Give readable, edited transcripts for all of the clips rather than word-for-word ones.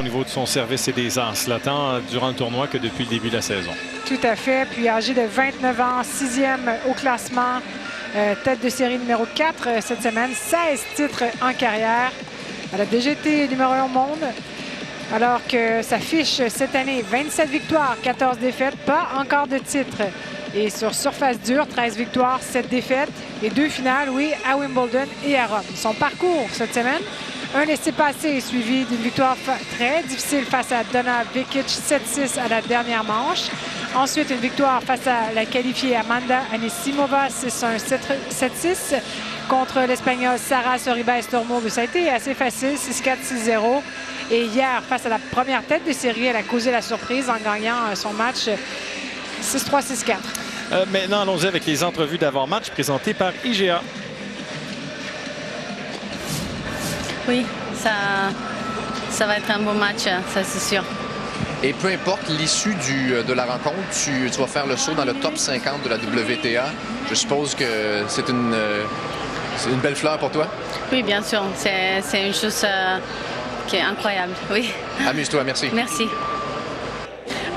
niveau de son service et des as, là, tant durant le tournoi que depuis le début de la saison. Tout à fait. Puis âgée de 29 ans, 6e au classement, tête de série numéro 4 cette semaine, 16 titres en carrière. Elle a déjà été numéro 1 au monde. Alors que sa fiche cette année, 27 victoires, 14 défaites, pas encore de titre. Et sur surface dure, 13 victoires, 7 défaites et 2 finales, oui, à Wimbledon et à Rome. Son parcours cette semaine, un laissez-passer suivi d'une victoire très difficile face à Donna Vekic, 7-6 à la dernière manche. Ensuite, une victoire face à la qualifiée Amanda Anisimova, 6-1, 7-6. Contre l'Espagnole Sara Sorribes-Tormo. Ça a été assez facile, 6-4, 6-0. Et hier, face à la première tête de série, elle a causé la surprise en gagnant son match 6-3, 6-4. Maintenant, allons-y avec les entrevues d'avant-match présentées par IGA. Oui, ça va être un beau match, ça c'est sûr. Et peu importe l'issue de la rencontre, tu vas faire le saut dans le top 50 de la WTA. Je suppose que c'est une belle fleur pour toi? Oui, bien sûr. C'est une chose qui est incroyable. Oui. Amuse-toi, merci. Merci.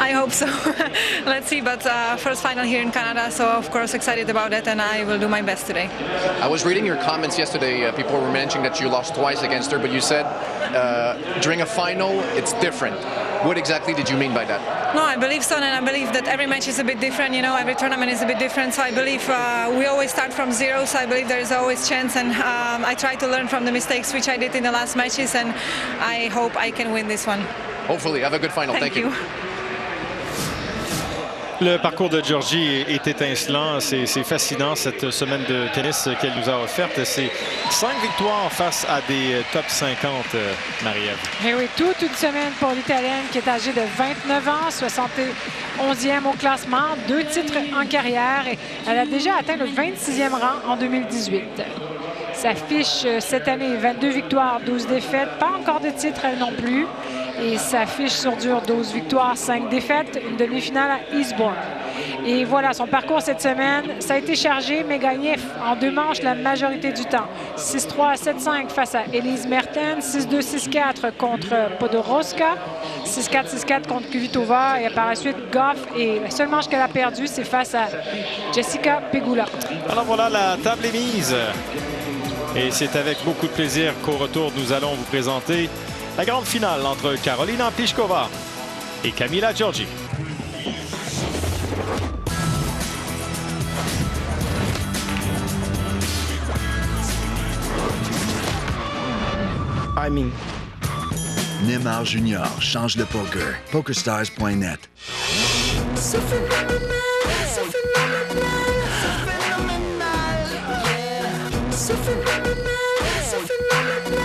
I hope so. Let's see, but first final here in Canada, so of course excited about it, and I will do my best today. I was reading your comments yesterday. People were mentioning that you lost twice against her, but you said during a final, it's different. What exactly did you mean by that? No, I believe so, and I believe that every match is a bit different. You know, every tournament is a bit different. So I believe we always start from zero. So I believe there is always chance, and I try to learn from the mistakes which I did in the last matches, and I hope I can win this one. Hopefully, have a good final. Thank you. Le parcours de Giorgi est étincelant. C'est fascinant, cette semaine de tennis qu'elle nous a offerte. C'est 5 victoires face à des top 50, Marie-Ève. Et oui, toute une semaine pour l'Italienne qui est âgée de 29 ans, 71e au classement, 2 titres en carrière. Et elle a déjà atteint le 26e rang en 2018. Sa fiche cette année, 22 victoires, 12 défaites. Pas encore de titre, elle non plus. Et sa fiche sur dur, 12 victoires, 5 défaites, une demi-finale à Eastbourne. Et voilà, son parcours cette semaine, ça a été chargé, mais gagné en 2 manches la majorité du temps. 6-3, 7-5 face à Elise Mertens, 6-2, 6-4 contre Podoroska, 6-4, 6-4 contre Kvitova, et par la suite Goff. Et la seule manche qu'elle a perdue, c'est face à Jessica Pegula. Alors voilà, la table est mise. Et c'est avec beaucoup de plaisir qu'au retour, nous allons vous présenter la grande finale entre Karolina Pliskova et Camila Giorgi. Neymar Junior change le poker. PokerStars.net. C'est phénoménal, c'est phénoménal, c'est phénoménal, yeah. C'est phénoménal, c'est phénoménal.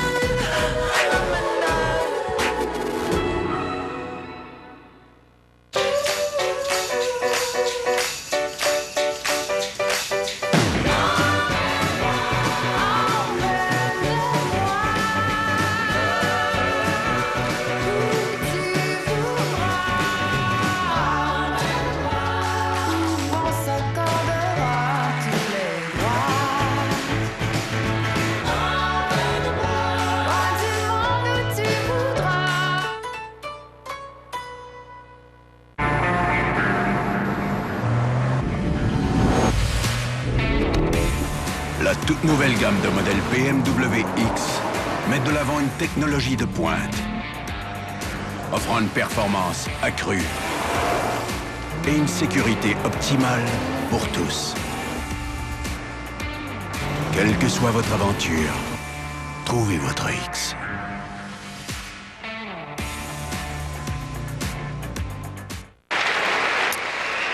La toute nouvelle gamme de modèles BMW X met de l'avant une technologie de pointe, offrant une performance accrue et une sécurité optimale pour tous. Quelle que soit votre aventure, trouvez votre X.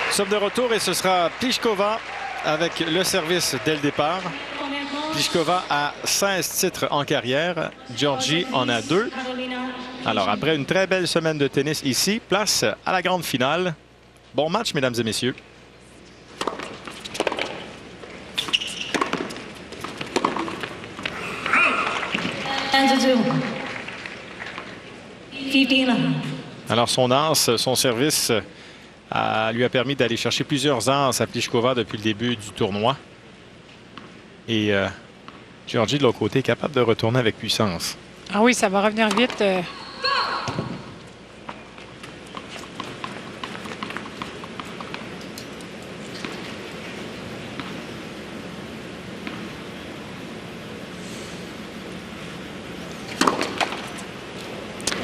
Nous sommes de retour et ce sera Pliskova avec le service dès le départ. Pliskova a 16 titres en carrière. Giorgi en a 2. Alors, après une très belle semaine de tennis ici, place à la grande finale. Bon match, mesdames et messieurs. Alors, son as, son service lui a permis d'aller chercher plusieurs as à Pliskova depuis le début du tournoi. Et Giorgi, de l'autre côté, est capable de retourner avec puissance. Ah oui, ça va revenir vite.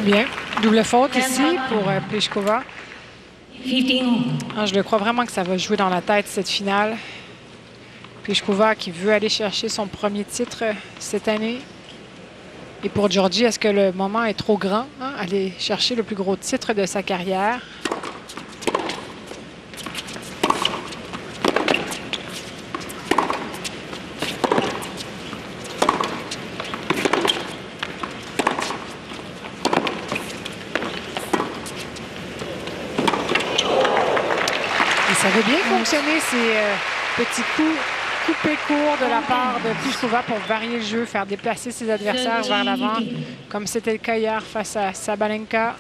Bien. Double faute ici pour Pliskova. Je le crois vraiment que ça va jouer dans la tête, cette finale. Pliskova qui veut aller chercher son premier titre cette année. Et pour Georgie, est-ce que le moment est trop grand? Aller chercher le plus gros titre de sa carrière. Ça avait bien fonctionné, ces petits coups coupés courts de la part de Pliskova pour varier le jeu, faire déplacer ses adversaires vers l'avant, comme c'était le cas hier face à Sabalenka.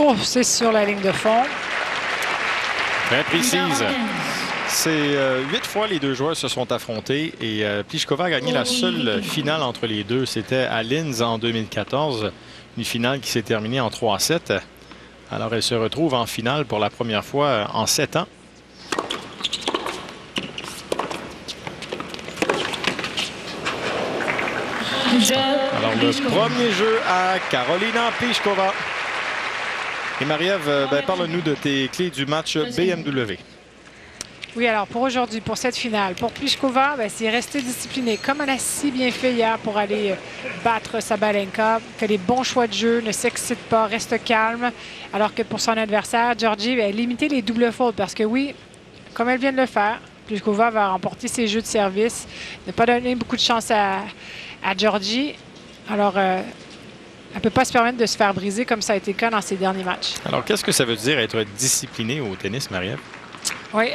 Oh, c'est sur la ligne de fond. Très précise. C'est 8 fois les deux joueurs se sont affrontés et Pliskova a gagné la seule finale entre les deux. C'était à Linz en 2014, une finale qui s'est terminée en 3-7. Alors elle se retrouve en finale pour la première fois en 7 ans. Alors le premier jeu à Karolina Pliskova. Et Marie-Ève, parle-nous de tes clés du match BMW. Oui, alors pour aujourd'hui, pour cette finale, pour Pliskova, c'est rester disciplinée, comme elle a si bien fait hier pour aller battre Sabalenka, fait les bons choix de jeu, ne s'excite pas, reste calme, alors que pour son adversaire, Georgie, limiter les doubles fautes, parce que oui, comme elle vient de le faire, Pliskova va remporter ses jeux de service, ne pas donner beaucoup de chance à Georgie. Alors, elle ne peut pas se permettre de se faire briser comme ça a été le cas dans ses derniers matchs. Alors, qu'est-ce que ça veut dire être discipliné au tennis, Marie-Ève? Oui,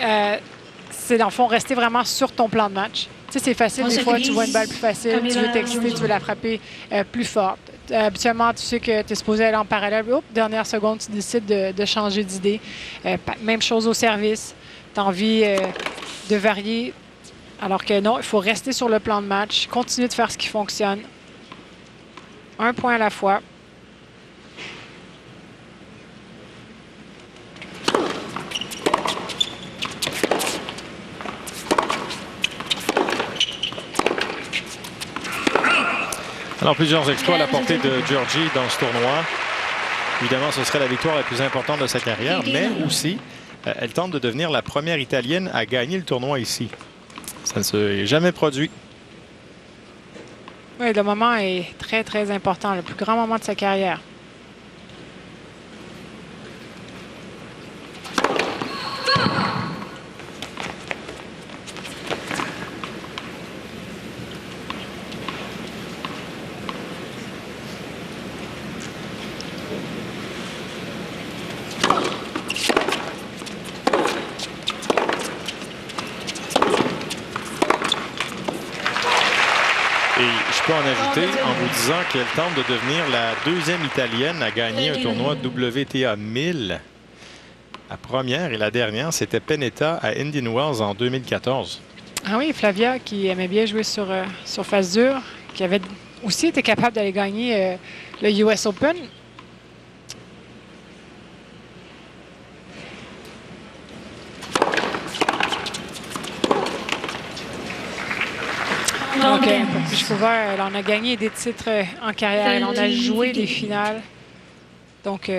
c'est dans le fond rester vraiment sur ton plan de match. Tu sais, c'est facile des fois, tu vois une balle plus facile, tu veux t'exciter, tu veux la frapper plus forte. Habituellement, tu sais que tu es supposé aller en parallèle. Oups, dernière seconde, tu décides de changer d'idée. Même chose au service. Tu as envie de varier. Alors que non, il faut rester sur le plan de match, continuer de faire ce qui fonctionne. Un point à la fois. Alors, plusieurs exploits à la portée de Georgie dans ce tournoi. Évidemment, ce serait la victoire la plus importante de sa carrière, mais aussi, elle tente de devenir la première Italienne à gagner le tournoi ici. Ça ne s'est jamais produit. Oui, le moment est très, très important, le plus grand moment de sa carrière. Je peux en ajouter en vous disant qu'elle tente de devenir la deuxième Italienne à gagner un tournoi WTA 1000. La première et la dernière, c'était Pennetta à Indian Wells en 2014. Ah oui, Flavia qui aimait bien jouer sur face dure, qui avait aussi été capable d'aller gagner le US Open. Donc, Pliskova, elle en a gagné des titres en carrière. Elle en a joué des finales. Donc,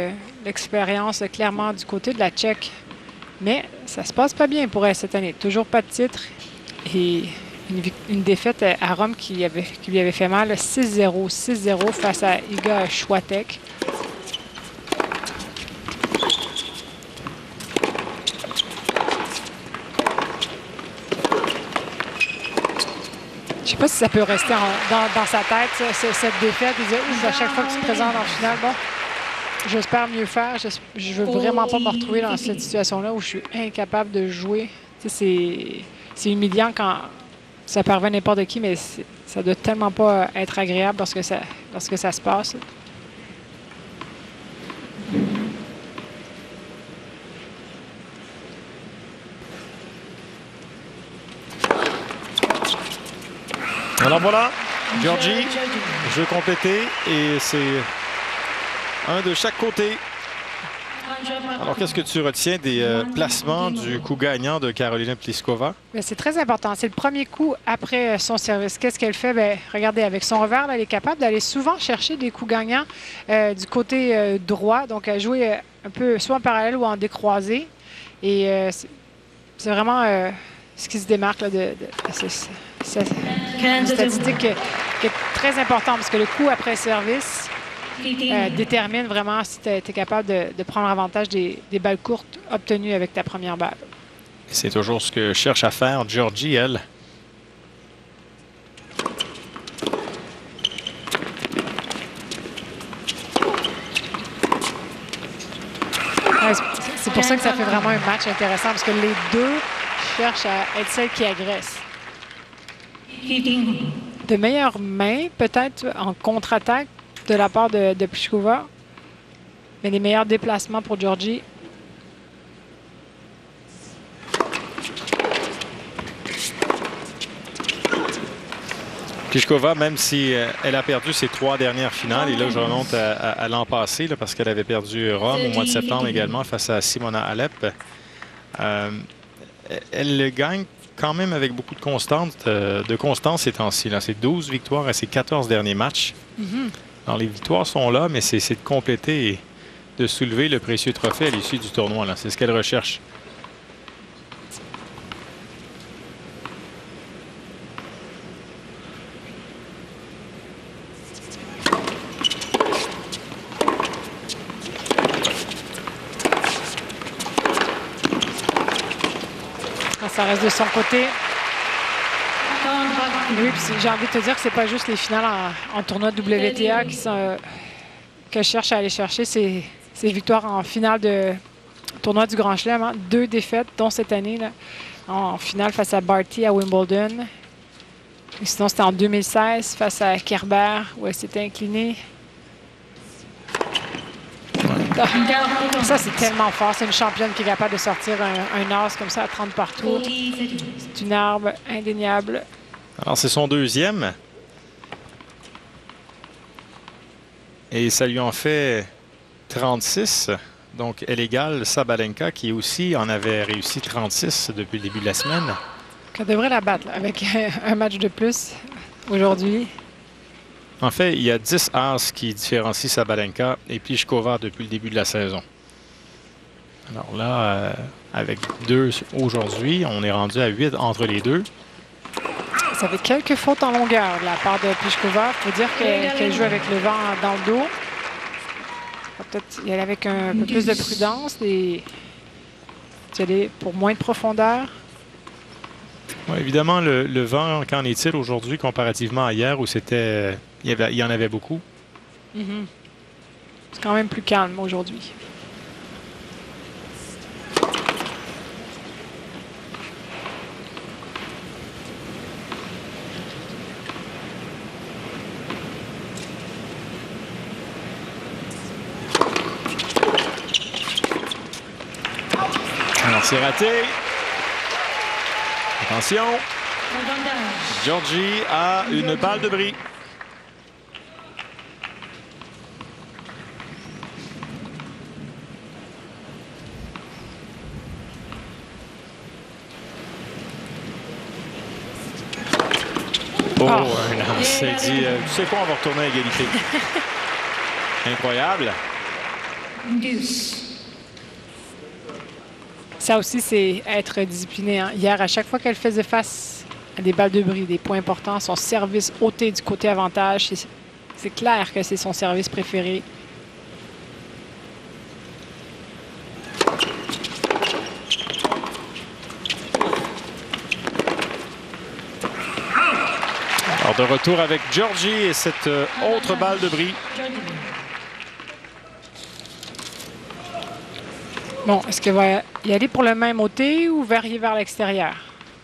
l'expérience est clairement du côté de la Tchèque. Mais ça se passe pas bien pour elle cette année. Toujours pas de titre. Et une défaite à Rome qui lui avait fait mal. 6-0. 6-0 face à Iga Swiatek. Je ne sais pas si ça peut rester dans sa tête, cette défaite. Il disait, à chaque fois que tu te présentes en finale, bon, j'espère mieux faire. Je veux vraiment pas me retrouver dans cette situation-là où je suis incapable de jouer. C'est humiliant quand ça parvient n'importe qui, mais ça doit tellement pas être agréable lorsque ça se passe. Alors voilà, Georgie, jeu complété et c'est un de chaque côté. Alors, qu'est-ce que tu retiens des placements du coup gagnant de Karolina Pliskova? C'est très important. C'est le premier coup après son service. Qu'est-ce qu'elle fait? Bien, regardez, avec son revers, là, elle est capable d'aller souvent chercher des coups gagnants du côté droit. Donc, elle joue un peu soit en parallèle ou en décroisé. Et c'est vraiment ce qui se démarque là, c'est une statistique qui est très importante parce que le coup après service détermine vraiment si tu es capable de prendre avantage des balles courtes obtenues avec ta première balle. C'est toujours ce que cherche à faire Georgie, elle. C'est pour ça que ça fait vraiment un match intéressant parce que les deux cherchent à être celles qui agressent. De meilleures mains, peut-être en contre-attaque de la part de Pliskova, mais les meilleurs déplacements pour Georgie. Pliskova, même si elle a perdu ses 3 dernières finales, et là je remonte à l'an passé là, parce qu'elle avait perdu Rome au mois de septembre également face à Simona Alep, elle le gagne quand même avec beaucoup de constance ces temps-ci. C'est 12 victoires à ses 14 derniers matchs. Alors, les victoires sont là, mais c'est de compléter et de soulever le précieux trophée à l'issue du tournoi. C'est ce qu'elle recherche. Ça reste de son côté. Oui, j'ai envie de te dire que c'est pas juste les finales en tournoi WTA que je cherche à aller chercher. C'est victoires en finale de tournoi du Grand Chelem. 2 défaites, dont cette année, là, en finale face à Barty à Wimbledon. Et sinon, c'était en 2016 face à Kerber, où elle s'était inclinée. Ça, c'est tellement fort. C'est une championne qui est capable de sortir un as comme ça à 30 partout. C'est une arme indéniable. Alors, c'est son 2e. Et ça lui en fait 36. Donc, elle égale Sabalenka, qui aussi en avait réussi 36 depuis le début de la semaine. Elle devrait la battre là, avec un match de plus aujourd'hui. En fait, il y a 10 as qui différencient Sabalenka et Pliskova depuis le début de la saison. Alors là, avec 2 aujourd'hui, on est rendu à 8 entre les deux. Ça fait quelques fautes en longueur de la part de Pliskova. Il faut dire qu'elle joue avec le vent dans le dos. Peut-être y aller avec un peu plus de prudence et y aller pour moins de profondeur. Ouais, évidemment, le vent, qu'en est-il aujourd'hui comparativement à hier où c'était, il y en avait beaucoup? C'est quand même plus calme aujourd'hui. Alors, c'est raté. Attention. Georgie a une balle de bris. Oh, un s'est dit, tu sais quoi, on va retourner à égalité. Incroyable. Ça aussi, c'est être discipliné. Hier, à chaque fois qu'elle faisait face à des balles de bris, des points importants, son service ôté du côté avantage, c'est clair que c'est son service préféré. Alors, de retour avec Georgie et cette autre balle de bris. Bon, est-ce qu'elle va y aller pour le même ôté ou varier vers l'extérieur?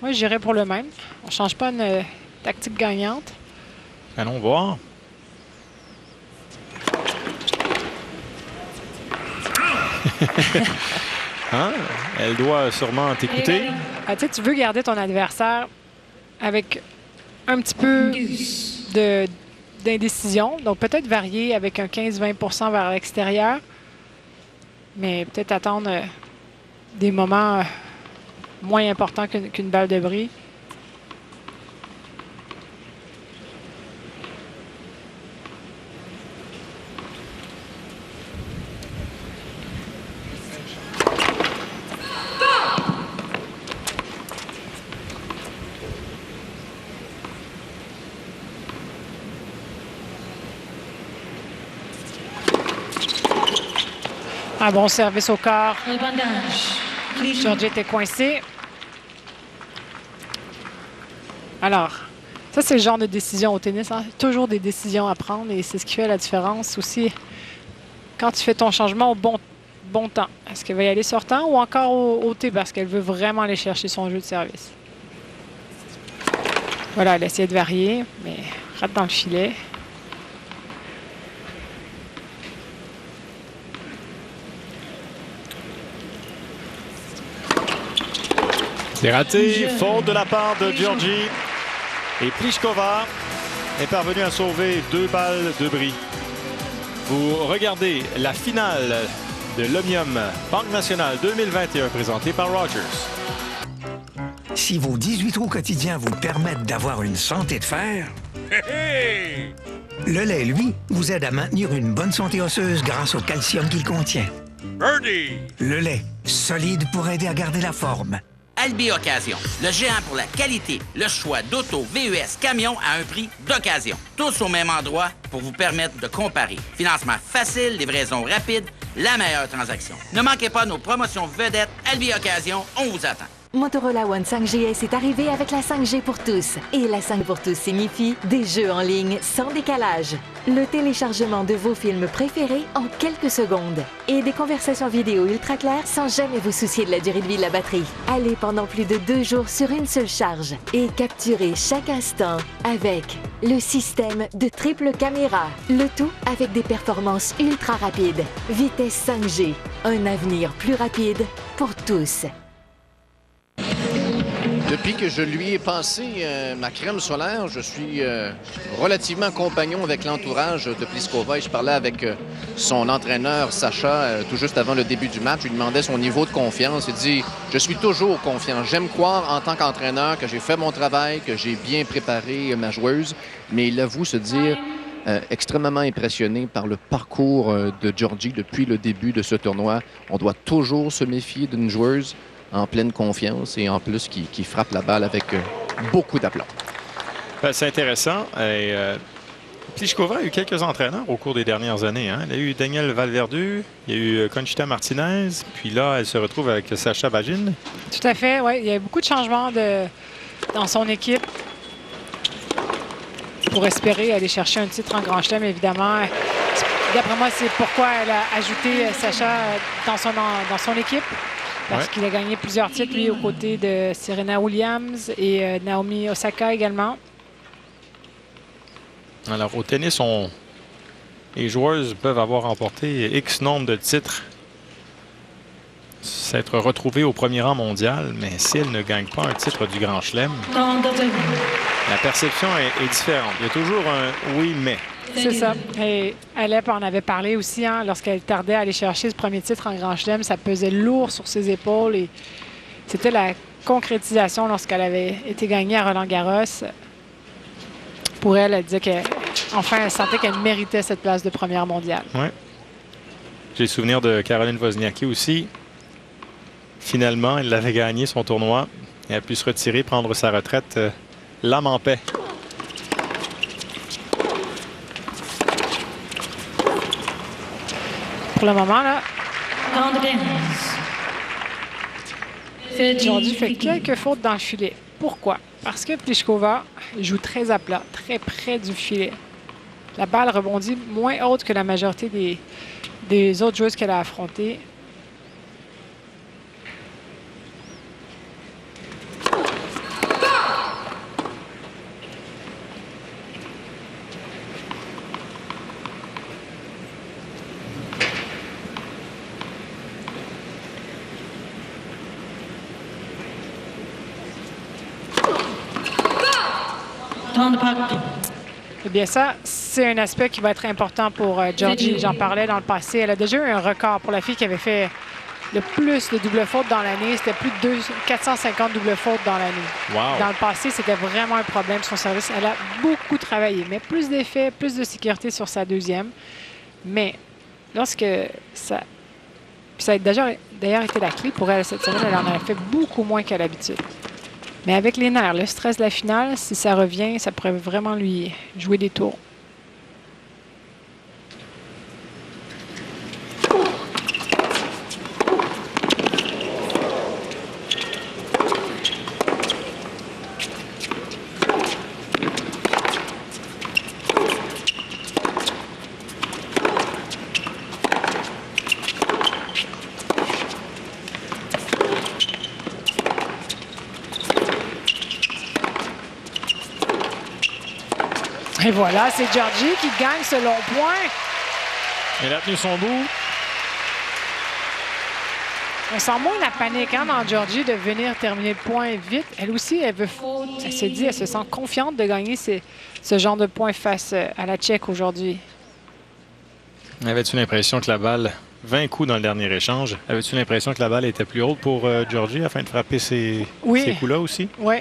Moi, j'irais pour le même. On ne change pas une tactique gagnante. Allons voir. Hein? Elle doit sûrement t'écouter. Tu veux garder ton adversaire avec un petit peu d'indécision. Donc, peut-être varier avec un 15-20 vers l'extérieur. Mais peut-être attendre des moments moins importants qu'une balle de bris. Un bon service au corps. Georgie était coincé. Alors, ça, c'est le genre de décision au tennis. Hein? Toujours des décisions à prendre et c'est ce qui fait la différence aussi quand tu fais ton changement au bon temps. Est-ce qu'elle va y aller sortant ou encore au thé parce qu'elle veut vraiment aller chercher son jeu de service? Voilà, elle essaie de varier, mais rate dans le filet. C'est raté. Faute de la part de Georgie. Et Pliskova est parvenue à sauver 2 balles de bris. Vous regardez la finale de l'Omnium Banque Nationale 2021 présentée par Rogers. Si vos 18 trous quotidiens vous permettent d'avoir une santé de fer, le lait, lui, vous aide à maintenir une bonne santé osseuse grâce au calcium qu'il contient. Birdie! Le lait, solide pour aider à garder la forme. Albi Occasion, le géant pour la qualité, le choix d'auto, VUS, camion à un prix d'occasion. Tous au même endroit pour vous permettre de comparer. Financement facile, livraison rapide, la meilleure transaction. Ne manquez pas nos promotions vedettes Albi Occasion, on vous attend. Motorola One 5GS est arrivé avec la 5G pour tous. Et la 5 pour tous signifie des jeux en ligne sans décalage. Le téléchargement de vos films préférés en quelques secondes. Et des conversations vidéo ultra claires sans jamais vous soucier de la durée de vie de la batterie. Allez pendant plus de 2 jours sur une seule charge. Et capturez chaque instant avec le système de triple caméra. Le tout avec des performances ultra rapides. Vitesse 5G. Un avenir plus rapide pour tous. Depuis que je lui ai passé ma crème solaire, je suis relativement compagnon avec l'entourage de Pliskova. Et je parlais avec son entraîneur, Sacha, tout juste avant le début du match. Je lui demandais son niveau de confiance. Il dit « Je suis toujours confiant. J'aime croire en tant qu'entraîneur que j'ai fait mon travail, que j'ai bien préparé ma joueuse. » Mais il avoue se dire extrêmement impressionné par le parcours de Georgie depuis le début de ce tournoi. On doit toujours se méfier d'une joueuse en pleine confiance et en plus qui frappe la balle avec beaucoup d'aplomb. C'est intéressant. Et, Pliskova a eu quelques entraîneurs au cours des dernières années. Hein? Il y a eu Daniel Valverde, il y a eu Conchita Martinez, puis là, elle se retrouve avec Sacha Bajin. Tout à fait, oui. Il y a eu beaucoup de changements dans son équipe pour espérer aller chercher un titre en Grand Chelem, évidemment. D'après moi, c'est pourquoi elle a ajouté Sacha dans son équipe. Parce qu'il a gagné plusieurs titres, lui, aux côtés de Serena Williams et Naomi Osaka également. Alors, au tennis, les joueuses peuvent avoir remporté X nombre de titres, s'être retrouvées au premier rang mondial, mais si elles ne gagnent pas un titre du Grand Chelem, la perception est différente. Il y a toujours un « oui, mais ». C'est ça. Et Alep en avait parlé aussi, hein, lorsqu'elle tardait à aller chercher ce premier titre en Grand Chelem, ça pesait lourd sur ses épaules et c'était la concrétisation lorsqu'elle avait été gagnée à Roland-Garros. Pour elle, elle disait qu'enfin, elle sentait qu'elle méritait cette place de première mondiale. Oui. J'ai le souvenir de Caroline Wozniacki aussi. Finalement, elle avait gagné son tournoi et a pu se retirer, prendre sa retraite, l'âme en paix. Pour le moment, là, Georgie fait quelques fautes dans le filet. Pourquoi? Parce que Pliskova joue très à plat, très près du filet. La balle rebondit moins haute que la majorité des autres joueuses qu'elle a affrontées. Eh bien, ça, c'est un aspect qui va être important pour Georgie. J'en parlais dans le passé. Elle a déjà eu un record pour la fille qui avait fait le plus de double fautes dans l'année. C'était plus de 450 double fautes dans l'année. Wow. Dans le passé, c'était vraiment un problème, son service. Elle a beaucoup travaillé, mais plus d'effets, plus de sécurité sur sa deuxième. Mais lorsque ça a d'ailleurs été la clé pour elle cette semaine, elle en a fait beaucoup moins qu'à l'habitude. Mais avec les nerfs, le stress de la finale, si ça revient, ça pourrait vraiment lui jouer des tours. Et voilà, c'est Georgie qui gagne ce long point. Elle a tenu son bout. On sent moins la panique dans Georgie de venir terminer le point vite. Elle aussi, elle se sent confiante de gagner ce genre de point face à la Tchèque aujourd'hui. Avais-tu l'impression que la balle, 20 coups dans le dernier échange, avais-tu l'impression que la balle était plus haute pour Georgie afin de frapper ces coups-là aussi? Oui.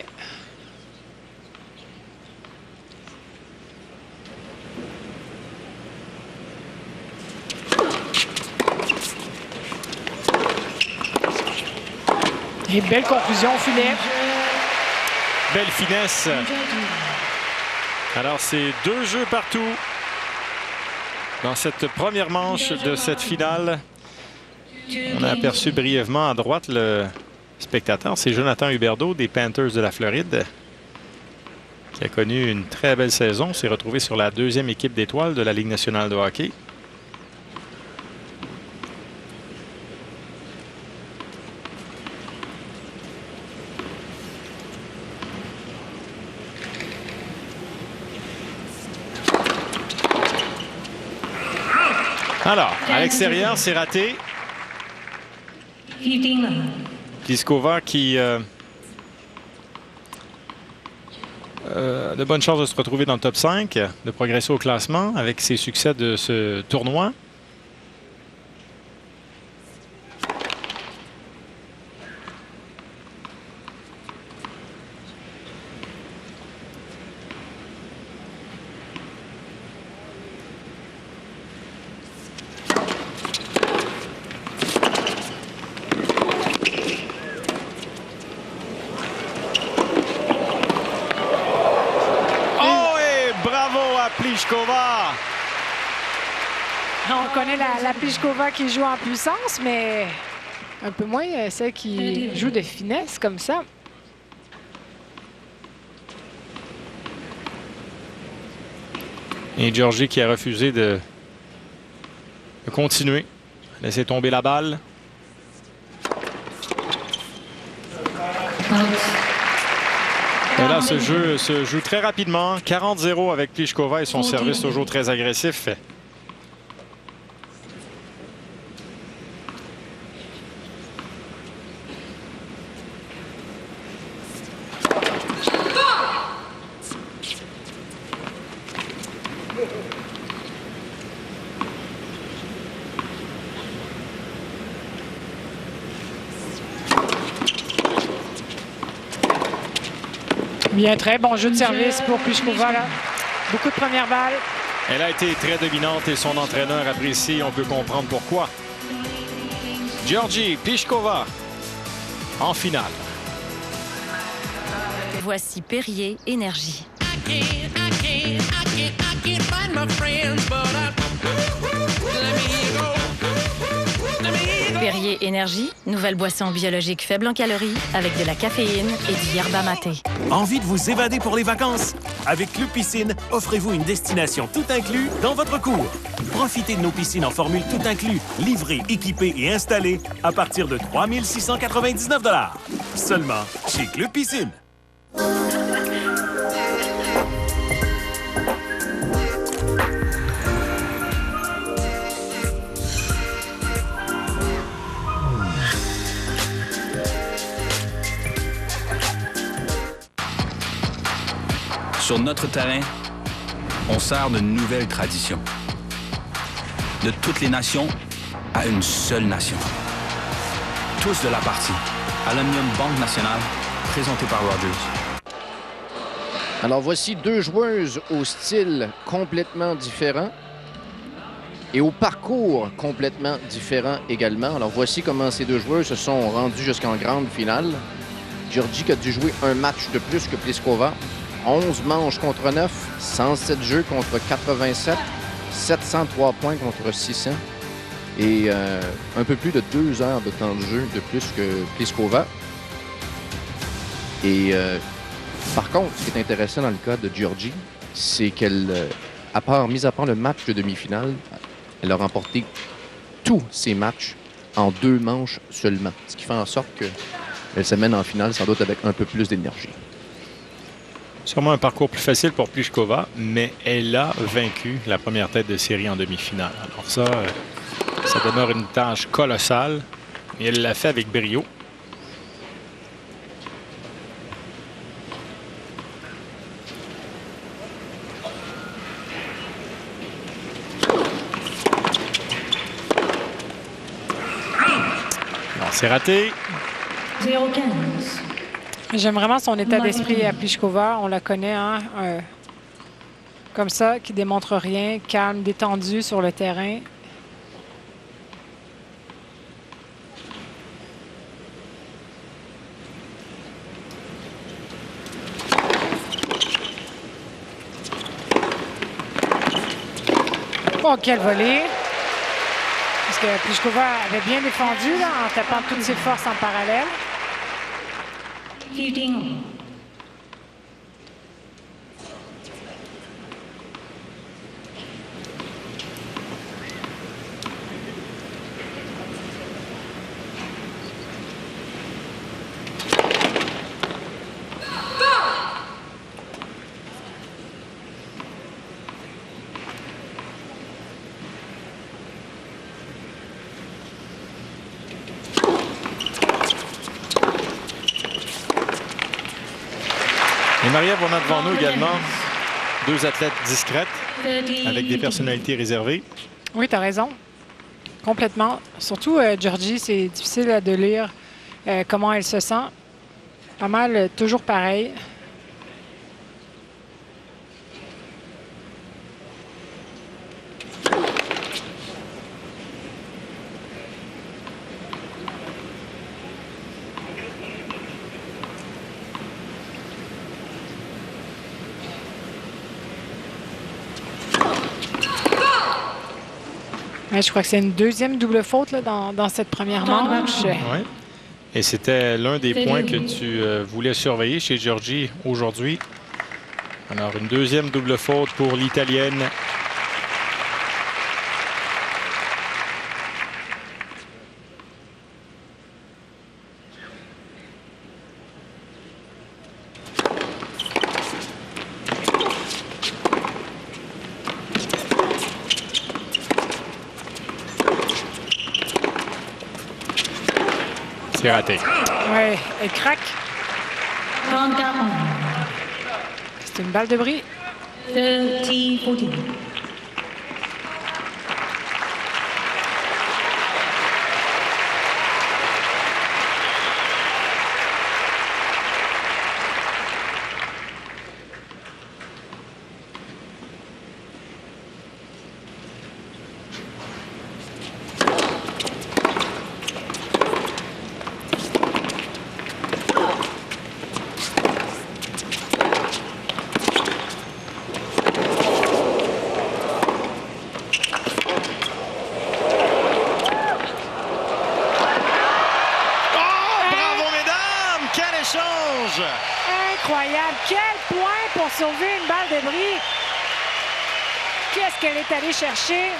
Et belle conclusion, Philippe. Belle finesse. Alors, c'est 2 jeux partout dans cette première manche de cette finale. On a aperçu brièvement à droite le spectateur. C'est Jonathan Huberdeau des Panthers de la Floride qui a connu une très belle saison. S'est retrouvé sur la 2e équipe d'étoiles de la Ligue nationale de hockey. Alors, à l'extérieur, c'est raté. Pliskova qui a de bonnes chances de se retrouver dans le top 5, de progresser au classement avec ses succès de ce tournoi. Pliskova. On connaît la Pliskova qui joue en puissance, mais un peu moins celle qui joue de finesse comme ça. Et Georgie qui a refusé de continuer. Laisser tomber la balle. Et là, ce jeu se joue très rapidement. 40-0 avec Pliskova et son service toujours très agressif. Bien, très bon jeu de service pour Pliskova. Là. Beaucoup de premières balles. Elle a été très dominante et son entraîneur apprécie. On peut comprendre pourquoi. Georgie Pliskova en finale. Voici Perrier Énergie. Perrier Énergie, nouvelle boisson biologique faible en calories avec de la caféine et du yerba maté. Envie de vous évader pour les vacances? Avec Club Piscine, offrez-vous une destination tout inclus dans votre cours. Profitez de nos piscines en formule tout inclus, livrées, équipées et installées à partir de 3 699 $. Seulement chez Club Piscine. Sur notre terrain, on sert de nouvelles traditions. De toutes les nations à une seule nation. Tous de la partie. Aluminium Banque Nationale, présenté par Rogers. Alors voici deux joueuses au style complètement différent et au parcours complètement différent également. Alors voici comment ces deux joueuses se sont rendues jusqu'en grande finale. Georgie qui a dû jouer un match de plus que Pliskova. 11 manches contre 9, 107 jeux contre 87, 703 points contre 600 et un peu plus de 2 heures de temps de jeu de plus que Pliskova. Et par contre, ce qui est intéressant dans le cas de Georgie, c'est qu'elle, mis à part le match de demi-finale, elle a remporté tous ses matchs en 2 manches seulement. Ce qui fait en sorte qu'elle se mène en finale sans doute avec un peu plus d'énergie. Sûrement un parcours plus facile pour Pliskova, mais elle a vaincu la première tête de série en demi-finale. Alors ça demeure une tâche colossale, et elle l'a fait avec brio. C'est raté. 0-15. J'aime vraiment son état d'esprit à Pliskova. On la connaît, hein? Comme ça, qui démontre rien, calme, détendu sur le terrain. Oh, quelle volée! Parce que Pliskova avait bien défendu là, en tapant toutes ses forces en parallèle. Et Marie-Ève, on a devant nous également 2 athlètes discrètes avec des personnalités réservées. Oui, tu as raison. Complètement. Surtout, Georgie, c'est difficile de lire comment elle se sent. Pas mal, toujours pareil. Je crois que c'est une deuxième double faute là, dans cette première manche. Oui. Et c'était l'un des points que tu voulais surveiller chez Georgie aujourd'hui. Alors, une deuxième double faute pour l'Italienne. C'est raté. Oui, elle craque. C'est une balle de bris. 30-14. Incroyable. Quel point pour sauver une balle de bris. Qu'est-ce qu'elle est allée chercher?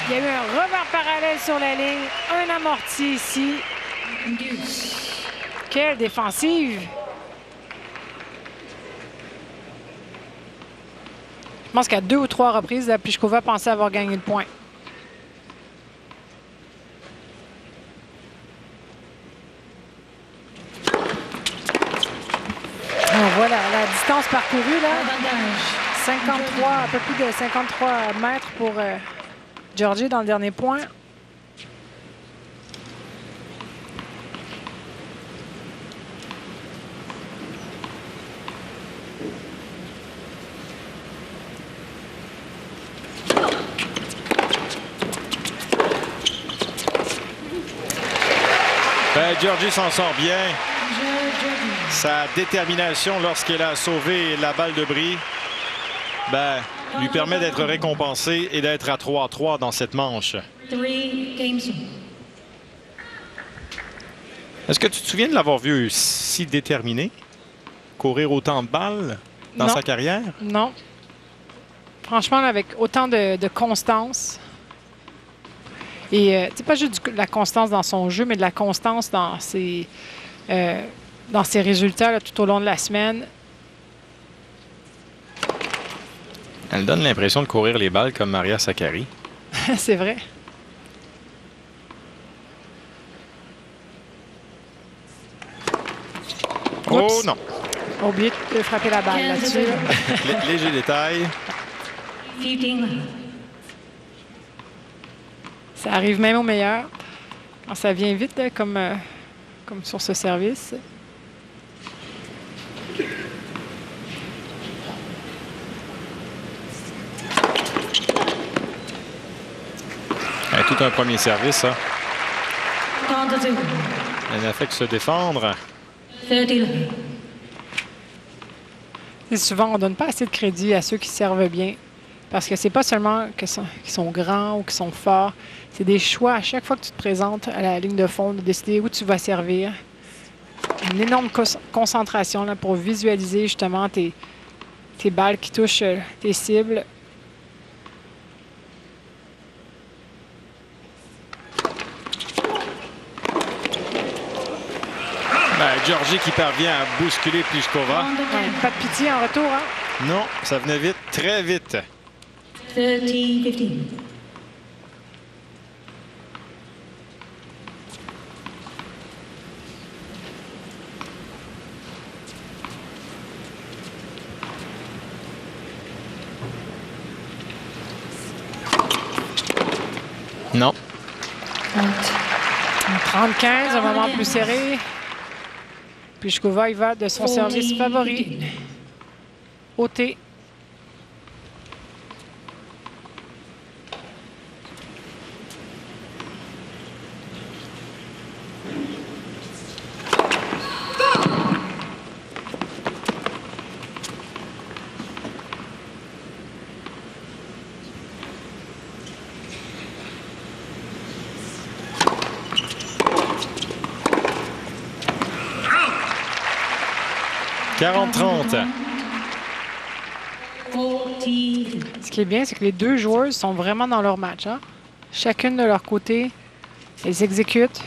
Il y a eu un revers parallèle sur la ligne. Un amorti ici. Quelle défensive. Je pense qu'à 2 ou 3 reprises, la Pliskova pensait avoir gagné le point. On Voilà, la distance parcourue, là, 53, un peu plus de 53 mètres pour Georgie dans le dernier point. Ben, Georgie s'en sort bien. Sa détermination lorsqu'elle a sauvé la balle de bris lui permet d'être récompensé et d'être à 3-3 dans cette manche. Est-ce que tu te souviens de l'avoir vu si déterminé? Courir autant de balles dans sa carrière? Non. Franchement, avec autant de constance. Et c'est pas juste de la constance dans son jeu, mais de la constance dans ses résultats là, tout au long de la semaine. Elle donne l'impression de courir les balles comme Maria Sakkari. C'est vrai. Oh Oups. non! Oublié de frapper la balle là-dessus. Léger détail. Ça arrive même au meilleur. Alors, ça vient vite là, comme sur ce service. Tout un premier service, ça. Elle a fait que se défendre. Et souvent, on ne donne pas assez de crédit à ceux qui servent bien. Parce que c'est pas seulement qu'ils sont grands ou qu'ils sont forts. C'est des choix à chaque fois que tu te présentes à la ligne de fond, de décider où tu vas servir. Une énorme concentration là, pour visualiser justement tes balles qui touchent tes cibles. Georgie qui parvient à bousculer Pliskova. Pas de pitié en retour, hein? Non, ça venait vite, très vite. 30-15. Non. 30-15, un moment plus serré. Pliskova, il va de son service favori. OT. « 40-30. Ce qui est bien, c'est que les deux joueuses sont vraiment dans leur match. Hein? Chacune de leur côté, elles exécutent.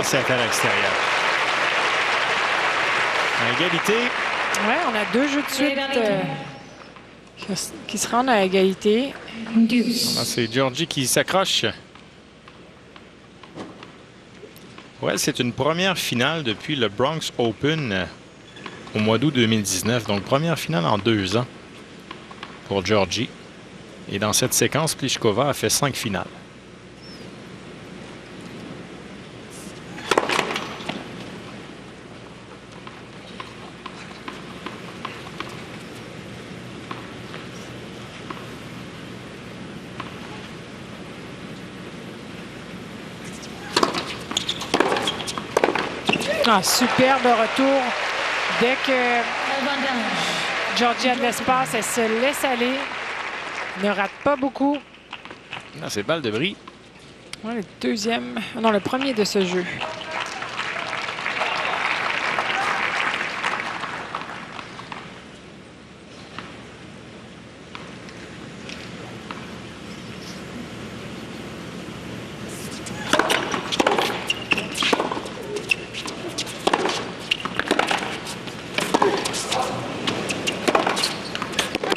C'est à l'extérieur. À égalité. Oui, on a deux jeux de suite qui se rendent à égalité. C'est Georgie qui s'accroche. Ouais, c'est une première finale depuis le Bronx Open au mois d'août 2019. Donc, première finale en 2 ans pour Georgie. Et dans cette séquence, Pliskova a fait 5 finales. Ah, superbe retour. Dès que Georgie a de l'espace, elle se laisse aller. Ne rate pas beaucoup. C'est balle de bris. Ouais, le deuxième, non, le premier de ce jeu.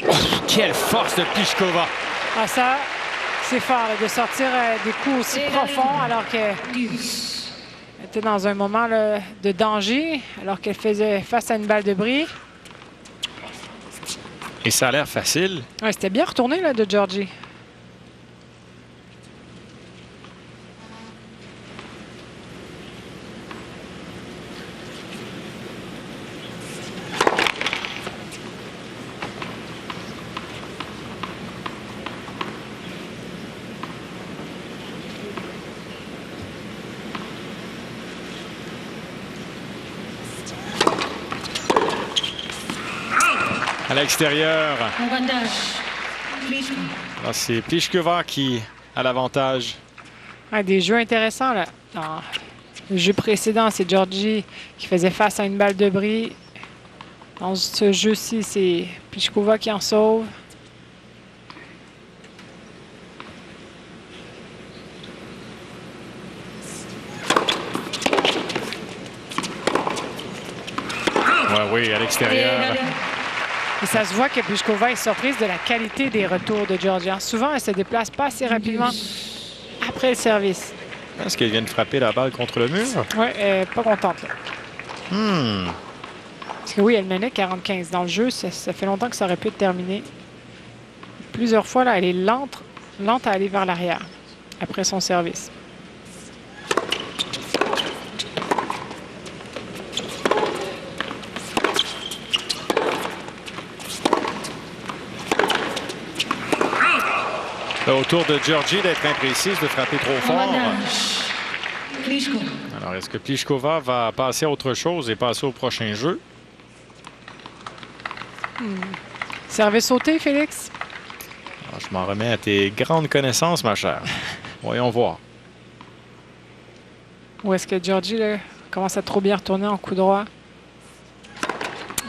Oh, quelle force de Pliskova! Ah, ça, c'est fort là, de sortir des coups aussi profonds alors qu'elle était dans un moment là, de danger, alors qu'elle faisait face à une balle de bris. Et ça a l'air facile. Ouais, c'était bien retourné là, de Georgie. À l'extérieur. C'est Pliskova qui a l'avantage. Ouais, des jeux intéressants là. Dans le jeu précédent, c'est Georgie qui faisait face à une balle de bris. Dans ce jeu-ci, c'est Pliskova qui en sauve. Oui, à l'extérieur. Et ça se voit que Pliskova est surprise de la qualité des retours de Georgie. Souvent, elle se déplace pas assez rapidement après le service. Est-ce qu'elle vient de frapper la balle contre le mur? Oui, elle n'est pas contente. Là. Parce que oui, elle menait 45 dans le jeu. Ça fait longtemps que ça aurait pu être terminé. Plusieurs fois, là, elle est lente à aller vers l'arrière après son service. Autour de Georgie d'être imprécise, de frapper trop fort. Alors, est-ce que Pliskova va passer à autre chose et passer au prochain jeu? Service sauté, Félix? Alors, je m'en remets à tes grandes connaissances, ma chère. Voyons voir. Ou est-ce que Georgie là, commence à trop bien retourner en coup droit?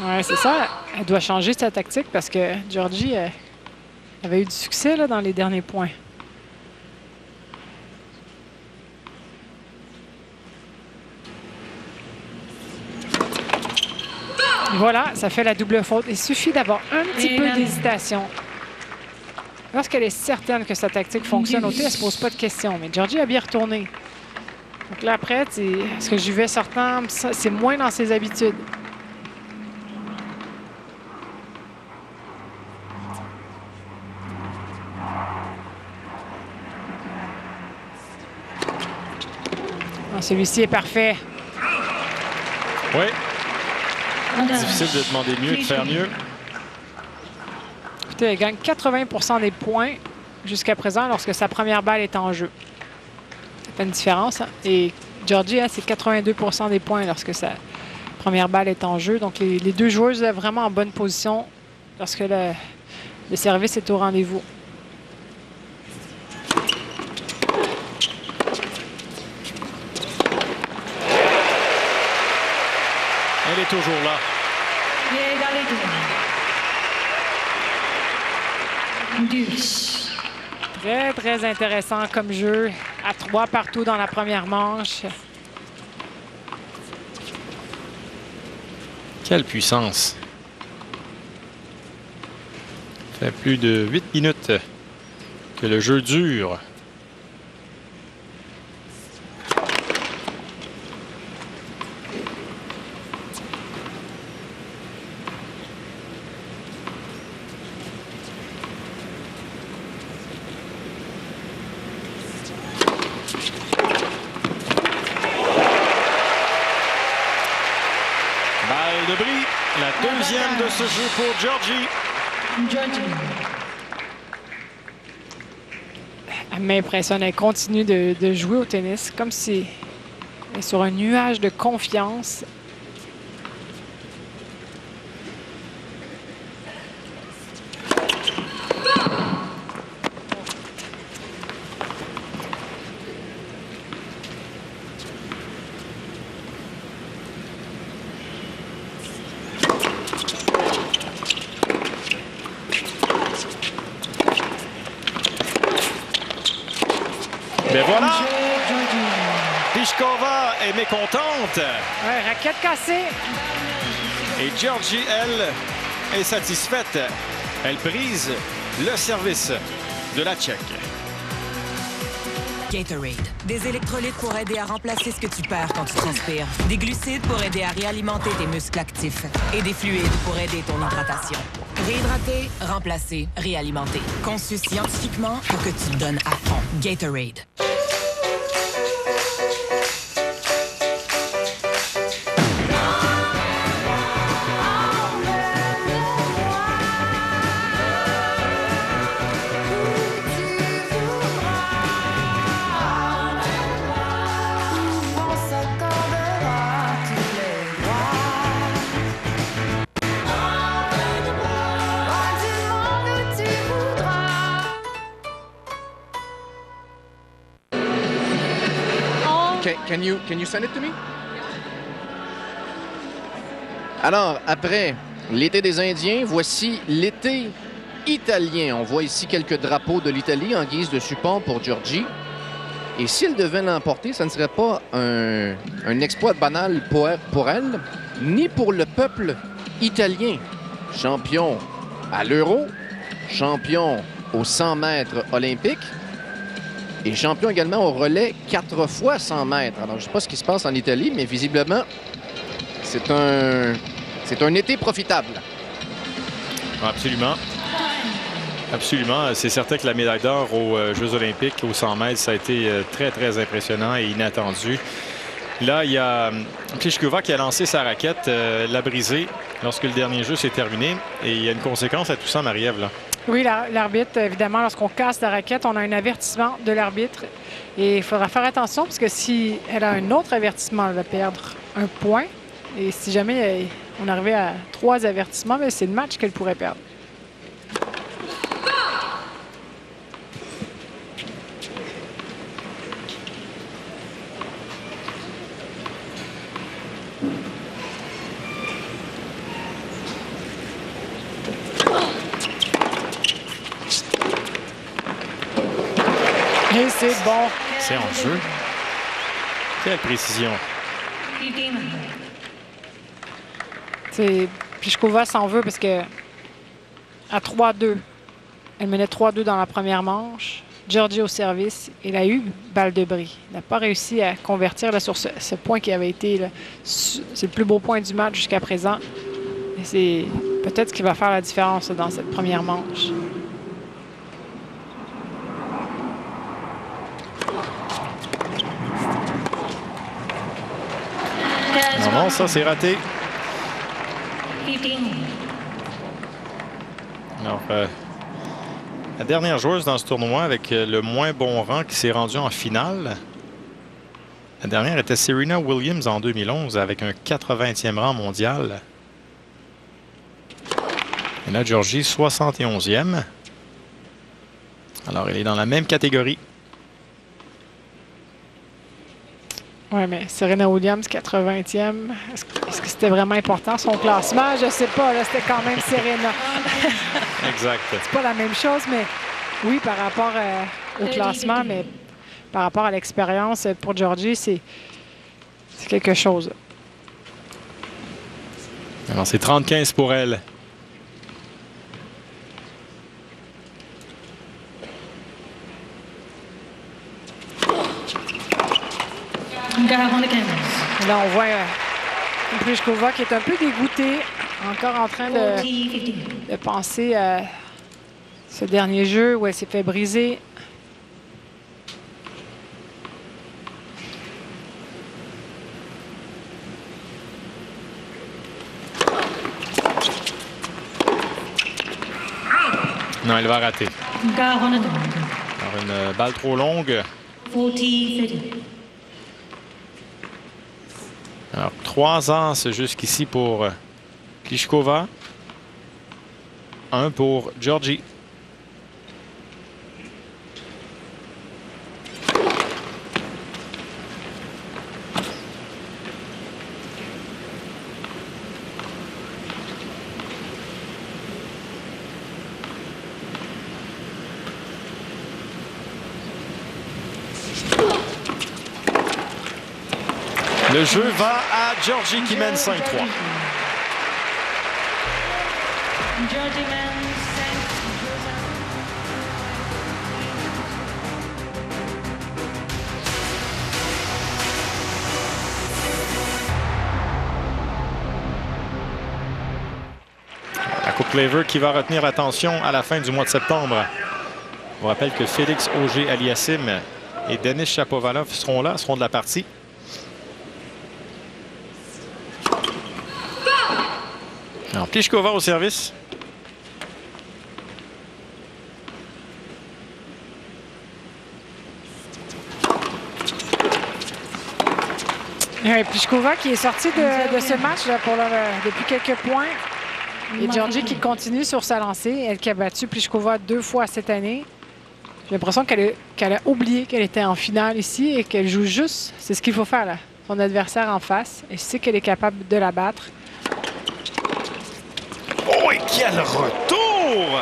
Oui, c'est ça. Elle doit changer sa tactique parce que Georgie avait eu du succès là, dans les derniers points. Voilà, ça fait la double faute. Il suffit d'avoir un petit peu d'hésitation. Lorsqu'elle est certaine que sa tactique fonctionne, au thé, elle ne se pose pas de questions. Mais Georgie a bien retourné. Donc là, après, est-ce que j'y vais sortant? C'est moins dans ses habitudes. Celui-ci est parfait. Oui. Difficile de demander mieux, de faire mieux. Écoutez, elle gagne 80% des points jusqu'à présent lorsque sa première balle est en jeu. Ça fait une différence. Hein? Et Georgie, c'est 82% des points lorsque sa première balle est en jeu. Donc, les deux joueuses sont vraiment en bonne position lorsque le service est au rendez-vous. Elle est toujours là. Très, très intéressant comme jeu. À 3 partout dans la première manche. Quelle puissance. Ça fait plus de 8 minutes que le jeu dure. La deuxième de ce jeu pour Georgie. Elle m'impressionne. Elle continue de jouer au tennis comme si elle est sur un nuage de confiance. Mais voilà! Pliskova est mécontente. Ouais, raquette cassée. Et Georgie, elle, est satisfaite. Elle brise le service de la Tchèque. Gatorade. Des électrolytes pour aider à remplacer ce que tu perds quand tu transpires. Des glucides pour aider à réalimenter tes muscles actifs. Et des fluides pour aider ton hydratation. Réhydrater, remplacer, réalimenter. Conçu scientifiquement pour que tu te donnes à fond. Gatorade. Can you send it to me? Alors, après l'été des Indiens, voici l'été italien. On voit ici quelques drapeaux de l'Italie en guise de support pour Georgie. Et s'il devait l'emporter, ça ne serait pas un exploit banal pour elle, ni pour le peuple italien. Champion à l'Euro, champion aux 100 mètres olympiques, et champion également au relais 4 fois 100 mètres. Alors, je ne sais pas ce qui se passe en Italie, mais visiblement, c'est un été profitable. Absolument. Absolument. C'est certain que la médaille d'or aux Jeux olympiques aux 100 mètres, ça a été très, très impressionnant et inattendu. Là, il y a Pliskova qui a lancé sa raquette, l'a brisée lorsque le dernier jeu s'est terminé. Et il y a une conséquence à tout ça, Marie-Ève, là. Oui, l'arbitre, évidemment, lorsqu'on casse la raquette, on a un avertissement de l'arbitre. Et il faudra faire attention parce que si elle a un autre avertissement, elle va perdre un point. Et si jamais on arrivait à 3 avertissements, c'est le match qu'elle pourrait perdre. Et c'est bon. C'est en jeu. Quelle précision. Pliskova s'en veut parce que à 3-2, elle menait 3-2 dans la première manche. Georgie au service. Elle a eu balle de bris. Elle n'a pas réussi à convertir là, sur ce point qui avait été... C'est le plus beau point du match jusqu'à présent. Et c'est peut-être ce qui va faire la différence là, dans cette première manche. Non, ça, c'est raté. Alors, la dernière joueuse dans ce tournoi avec le moins bon rang qui s'est rendue en finale. La dernière était Serena Williams en 2011 avec un 80e rang mondial. Et là, Georgie, 71e. Alors, elle est dans la même catégorie. Oui, mais Serena Williams, 80e. Est-ce que c'était vraiment important, son classement? Je ne sais pas. C'était quand même Serena. Exact. C'est pas la même chose, mais oui, par rapport au classement, mais par rapport à l'expérience pour Georgie, c'est quelque chose. Alors, c'est 30-15 pour elle. Là, on voit Pliskova qui est un peu dégoûtée, encore en train de penser à ce dernier jeu où elle s'est fait briser. Non, elle va rater. Alors, une balle trop longue. 40-30. Alors, 3 ans jusqu'ici pour Pliskova. 1 pour Georgie. Le jeu va à Georgie qui mène 5-3. Georgie Mann, St. La Coupe Claver qui va retenir l'attention à la fin du mois de septembre. Je vous rappelle que Félix Auger-Aliassime et Denis Shapovalov seront là, seront de la partie. Alors, Pliskova au service. Pliskova qui est sorti de ce match là, depuis quelques points. Et Georgie qui continue sur sa lancée. Elle qui a battu Pliskova 2 fois cette année. J'ai l'impression qu'elle a oublié qu'elle était en finale ici et qu'elle joue juste. C'est ce qu'il faut faire là. Son adversaire en face. Et sait qu'elle est capable de la battre. Oh, et quel retour!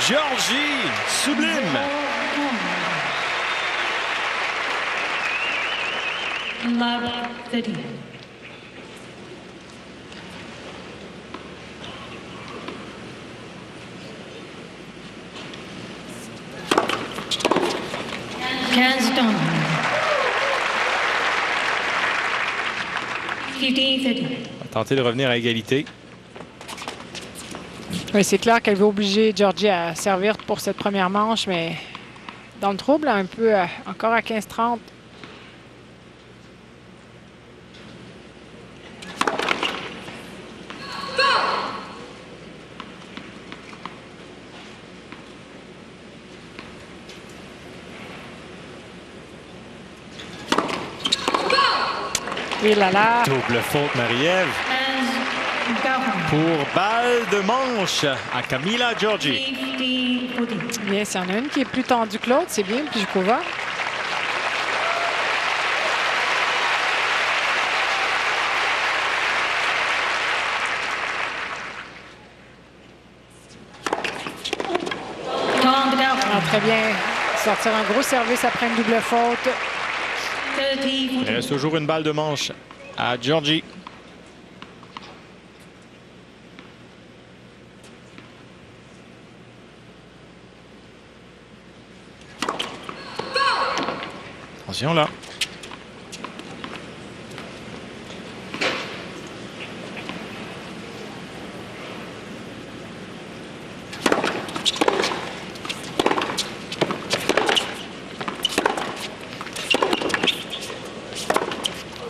Georgie, sublime! Love 30. Kanston. 15-30. On va tenter de revenir à égalité. Oui, c'est clair qu'elle veut obliger Georgie à servir pour cette première manche, mais dans le trouble, un peu encore à 15-30. Et là là. Double faute, Marie-Ève. Pour balle de manche à Camila Giorgi. Bien, s'il y en a une qui est plus tendue que l'autre, c'est bien Pliskova. Très bien. Sortir un gros service après une double faute. Il reste toujours une balle de manche à Giorgi. Attention là.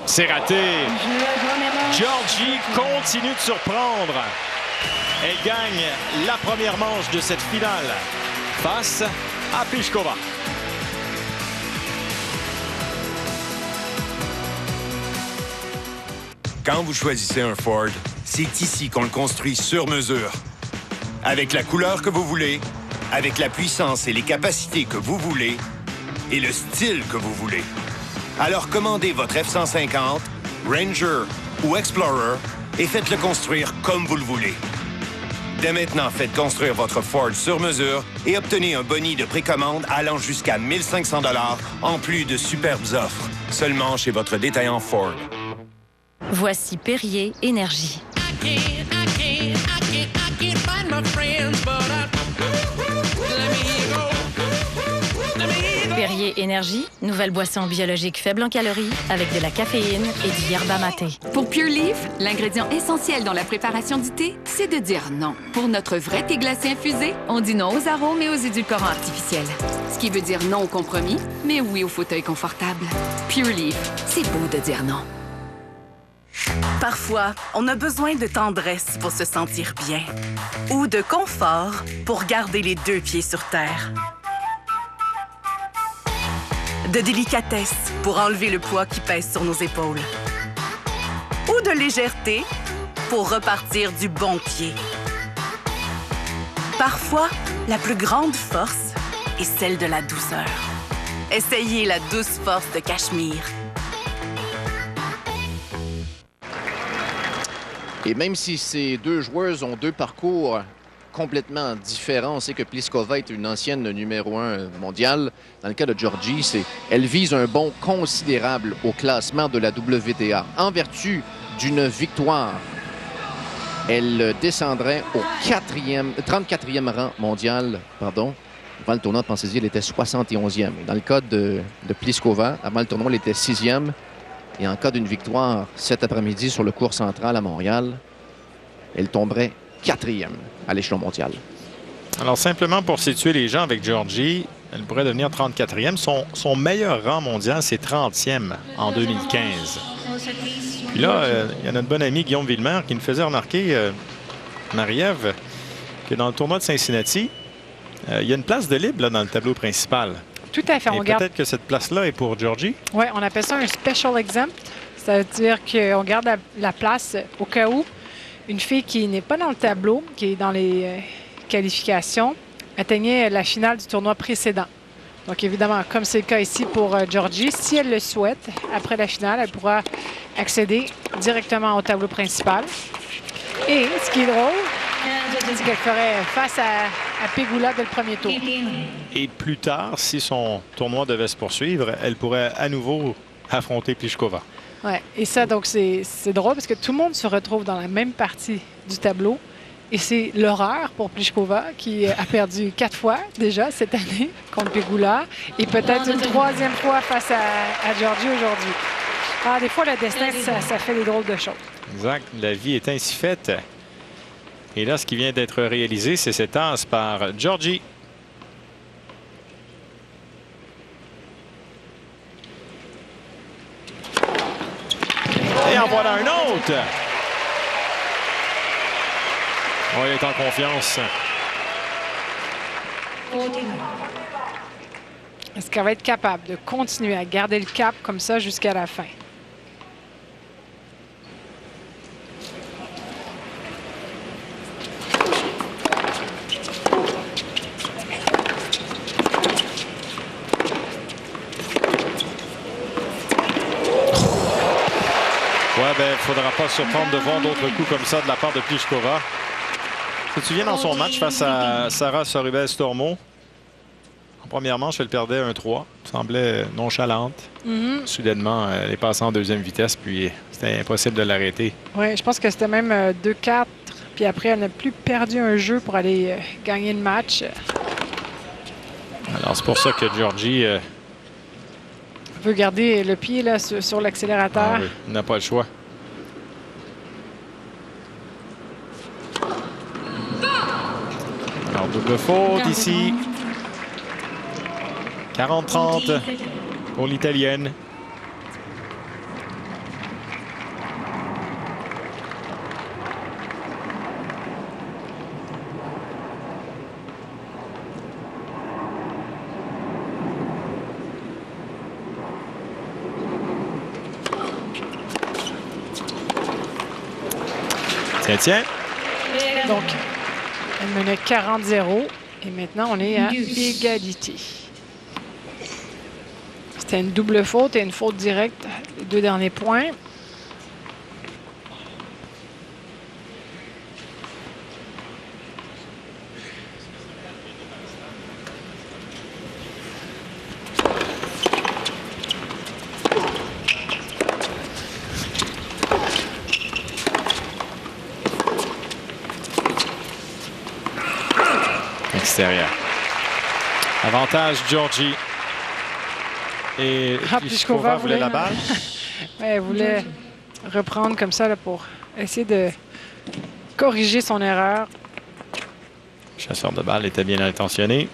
C'est raté. Giorgi continue de surprendre. Elle gagne la première manche de cette finale face à Pliskova. Quand vous choisissez un Ford, c'est ici qu'on le construit sur mesure. Avec la couleur que vous voulez, avec la puissance et les capacités que vous voulez, et le style que vous voulez. Alors commandez votre F-150, Ranger ou Explorer et faites-le construire comme vous le voulez. Dès maintenant, faites construire votre Ford sur mesure et obtenez un boni de précommande allant jusqu'à 1 500 $ en plus de superbes offres. Seulement chez votre détaillant Ford. Voici Perrier Énergie. Perrier Énergie, nouvelle boisson biologique faible en calories avec de la caféine et du yerba maté. Pour Pure Leaf, l'ingrédient essentiel dans la préparation du thé, c'est de dire non. Pour notre vrai thé glacé infusé, on dit non aux arômes et aux édulcorants artificiels. Ce qui veut dire non au compromis, mais oui au fauteuil confortable. Pure Leaf, c'est beau de dire non. Parfois, on a besoin de tendresse pour se sentir bien ou de confort pour garder les 2 pieds sur terre. De délicatesse pour enlever le poids qui pèse sur nos épaules. Ou de légèreté pour repartir du bon pied. Parfois, la plus grande force est celle de la douceur. Essayez la douce force de Cachemire. Et même si ces 2 joueuses ont 2 parcours complètement différents, on sait que Pliskova est une ancienne numéro 1 mondiale. Dans le cas de Giorgi, elle vise un bond considérable au classement de la WTA en vertu d'une victoire elle descendrait au 34e rang mondial, pardon. Avant le tournoi, pensez-y, elle était 71e. Dans le cas de Pliskova, avant le tournoi, elle était 6e. Et en cas d'une victoire cet après-midi sur le cours central à Montréal, elle tomberait 4e à l'échelon mondial. Alors, simplement pour situer les gens avec Georgie, elle pourrait devenir 34e. Son meilleur rang mondial, c'est 30e en 2015. Puis là, il y a notre bon ami Guillaume Villemer qui nous faisait remarquer, Marie-Ève, que dans le tournoi de Cincinnati, il y a une place de libre là, dans le tableau principal. Tout à fait. Et peut-être que cette place-là est pour Georgie. Oui, on appelle ça un special exempt. Ça veut dire qu'on garde la place au cas où une fille qui n'est pas dans le tableau, qui est dans les qualifications, atteignait la finale du tournoi précédent. Donc, évidemment, comme c'est le cas ici pour Georgie, si elle le souhaite, après la finale, elle pourra accéder directement au tableau principal. Et ce qui est drôle, c'est qu'elle ferait face à Pegula dès le premier tour. Et plus tard, si son tournoi devait se poursuivre, elle pourrait à nouveau affronter Pliskova. Oui, et ça, donc, c'est drôle parce que tout le monde se retrouve dans la même partie du tableau. Et c'est l'horreur pour Pliskova qui a perdu 4 fois déjà cette année contre Pegula et peut-être une 3e fois face à Georgie aujourd'hui. Alors, des fois, le destin, ça fait des drôles de choses. Exact. La vie est ainsi faite. Et là, ce qui vient d'être réalisé, c'est cette as par Georgie. Et en voilà un autre. Oui, il est en confiance. Est-ce qu'elle va être capable de continuer à garder le cap comme ça jusqu'à la fin? Ouais, ben, il ne faudra pas se surprendre de voir d'autres coups comme ça de la part de Pliskova. Si tu viens dans son match face à Sarah Sorribes-Tormo, en première manche, elle perdait 1-3. Semblait nonchalante. Soudainement, elle est passée en 2e vitesse, puis c'était impossible de l'arrêter. Oui, je pense que c'était même 2-4. Puis après, elle n'a plus perdu un jeu pour aller gagner le match. Alors, c'est pour ça que Georgie veut garder le pied là, sur l'accélérateur. Ah oui, il n'a pas le choix. Alors, double faute ici. 40-30 pour l'Italienne. Tiens. Donc, elle menait 40-0 et maintenant on est à égalité. C'était une double faute et une faute directe, les 2 derniers points. Extérieur. Avantage Georgie. Et Pliskova voulait la balle. Elle voulait reprendre comme ça là, pour essayer de corriger son erreur. Le chasseur de balle était bien intentionné.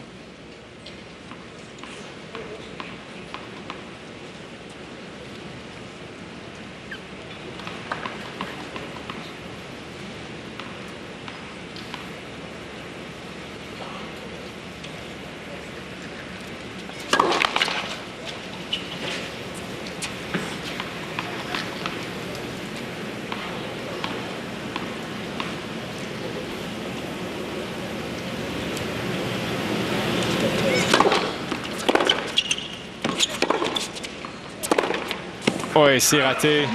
Oui, c'est raté.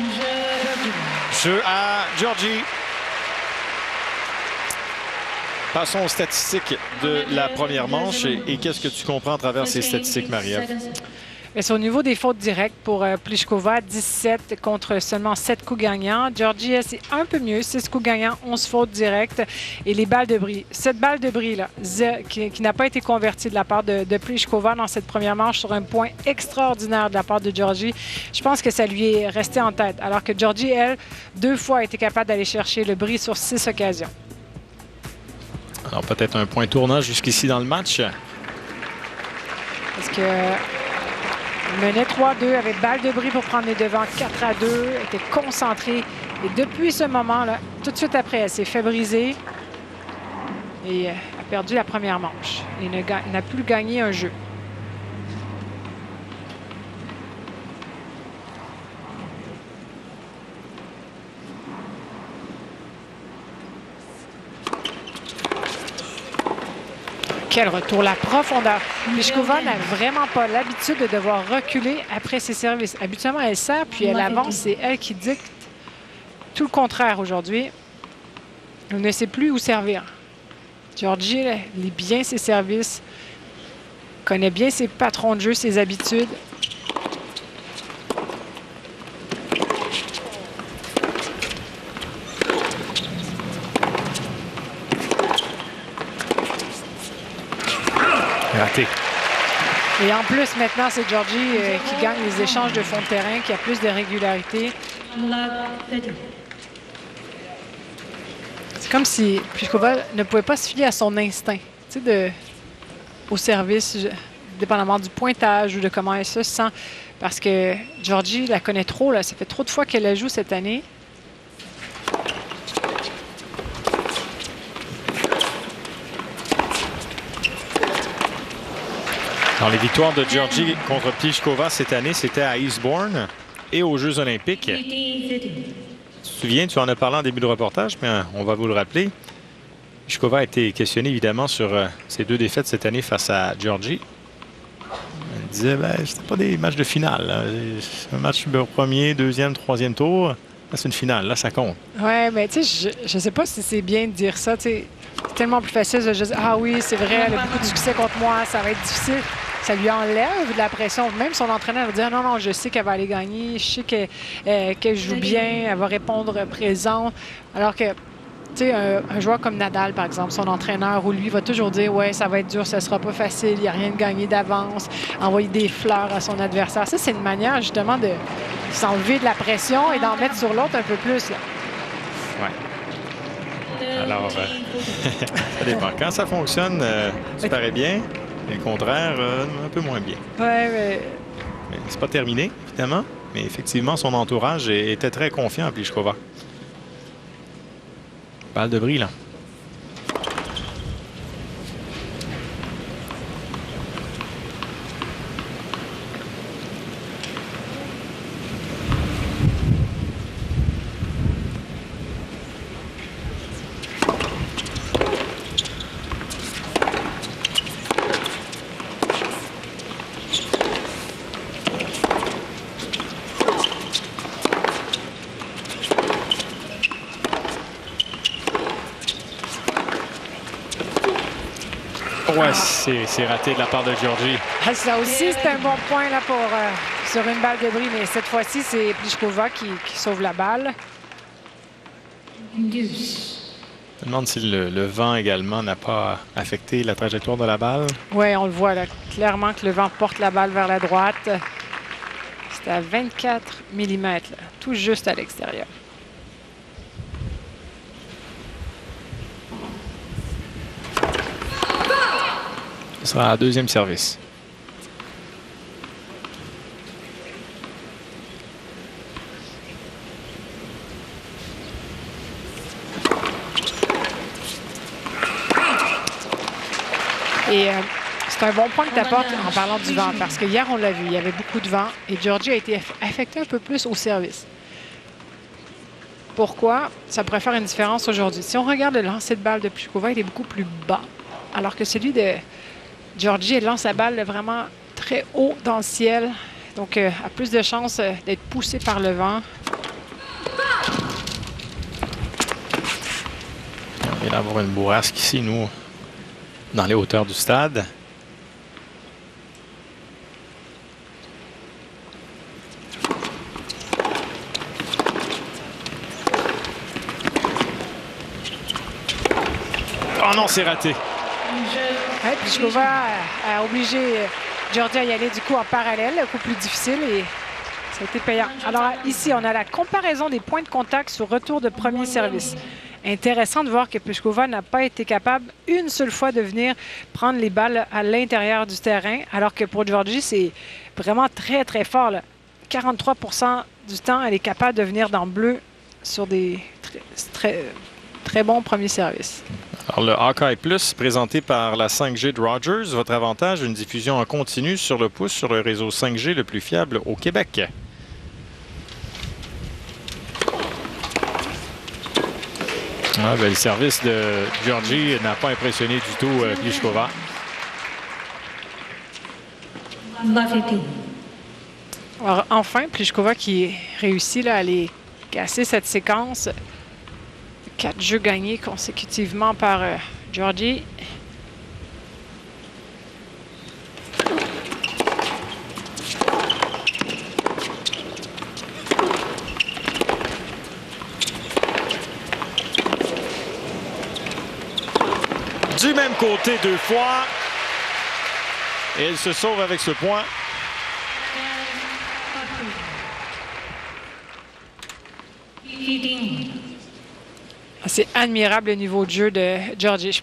Jeu à Georgie. Passons aux statistiques de la première manche. Et qu'est-ce que tu comprends à travers ces statistiques, Marie-Ève? Mais c'est au niveau des fautes directes pour Pliskova, 17 contre seulement 7 coups gagnants. Georgie, c'est un peu mieux, 6 coups gagnants, 11 fautes directes. Et les balles de bris. Cette balle de bris, là, qui n'a pas été convertie de la part de Pliskova dans cette première manche sur un point extraordinaire de la part de Georgie. Je pense que ça lui est resté en tête. Alors que Georgie, elle, 2 fois a été capable d'aller chercher le bris sur 6 occasions. Alors peut-être un point tournant jusqu'ici dans le match. Parce que menait 3-2 avec balle de bris pour prendre les devants 4-2. Elle était concentrée. Et depuis ce moment-là, tout de suite après, elle s'est fait briser. Et a perdu la première manche. Et n'a plus gagné un jeu. Quel retour, la profondeur. Pliskova n'a vraiment pas l'habitude de devoir reculer après ses services. Habituellement, elle sert, puis elle avance. C'est elle qui dicte tout le contraire aujourd'hui. Elle ne sait plus où servir. Georgie lit bien ses services, connaît bien ses patrons de jeu, ses habitudes. Raté. Et en plus, maintenant, c'est Georgie qui gagne les échanges de fond de terrain, qui a plus de régularité. C'est comme si Pliskova ne pouvait pas se fier à son instinct, tu sais, au service, dépendamment du pointage ou de comment elle se sent. Parce que Georgie la connaît trop, là. Ça fait trop de fois qu'elle la joue cette année. Alors, les victoires de Georgie contre Pliskova cette année, c'était à Eastbourne et aux Jeux olympiques. Tu te souviens, tu en as parlé en début de reportage, mais on va vous le rappeler. Pliskova a été questionnée évidemment sur ses 2 défaites cette année face à Georgie. Elle disait, c'était pas des matchs de finale. C'est un match au premier, deuxième, troisième tour. Là, c'est une finale. Là, ça compte. Oui, mais tu sais, je sais pas si c'est bien de dire ça. C'est tellement plus facile de juste, ah oui, c'est vrai, elle a beaucoup de succès contre moi, ça va être difficile. Ça lui enlève de la pression. Même son entraîneur va dire, non, je sais qu'elle va aller gagner, je sais qu'elle joue bien, elle va répondre présent. Alors que, tu sais, un joueur comme Nadal, par exemple, son entraîneur, où lui va toujours dire, ouais, ça va être dur, ça sera pas facile, il n'y a rien de gagné d'avance, envoyer des fleurs à son adversaire. Ça, c'est une manière, justement, de s'enlever de la pression et d'en mettre sur l'autre un peu plus, là. Ouais. Alors, ça dépend. Quand ça fonctionne, ça paraît bien. Et le contraire, un peu moins bien. Oui, mais c'est pas terminé, évidemment. Mais effectivement, son entourage était très confiant à Pliskova. Balle de bris, là. Ouais, c'est raté de la part de Georgie. Ça aussi, c'est un bon point là, sur une balle de bris, mais cette fois-ci, c'est Pliskova qui sauve la balle. Je me demande si le vent également n'a pas affecté la trajectoire de la balle. Oui, on le voit là, clairement que le vent porte la balle vers la droite. C'est à 24 mm, là, tout juste à l'extérieur. Ce sera un deuxième service. Et c'est un bon point que tu apportes en parlant du vent, parce que hier, on l'a vu, il y avait beaucoup de vent et Georgie a été affecté un peu plus au service. Pourquoi? Ça pourrait faire une différence aujourd'hui. Si on regarde le lancer de balle de Pliskova, il est beaucoup plus bas, alors que celui de Georgie, elle lance la balle vraiment très haut dans le ciel, donc a plus de chances d'être poussée par le vent. On vient d'avoir une bourrasque ici, nous, dans les hauteurs du stade. Oh non, c'est raté. Ouais, Pliskova a obligé Georgie à y aller du coup en parallèle, un coup plus difficile et ça a été payant. Alors ici, on a la comparaison des points de contact sur retour de premier service. Intéressant de voir que Pliskova n'a pas été capable une seule fois de venir prendre les balles à l'intérieur du terrain, alors que pour Georgie, c'est vraiment très, très fort. Là. 43 % du temps, elle est capable de venir dans le bleu sur des très bons premiers services. Alors, le Hawkeye Plus, présenté par la 5G de Rogers. Votre avantage, une diffusion en continu sur le pouce sur le réseau 5G le plus fiable au Québec. Ah, ben, le service de Georgie n'a pas impressionné du tout Pliskova. Alors, enfin, Pliskova qui réussit là, à aller casser cette séquence. 4 jeux gagnés consécutivement par Georgie. Du même côté 2 fois. Et elle se sauve avec ce point. C'est admirable le niveau de jeu de Georgie.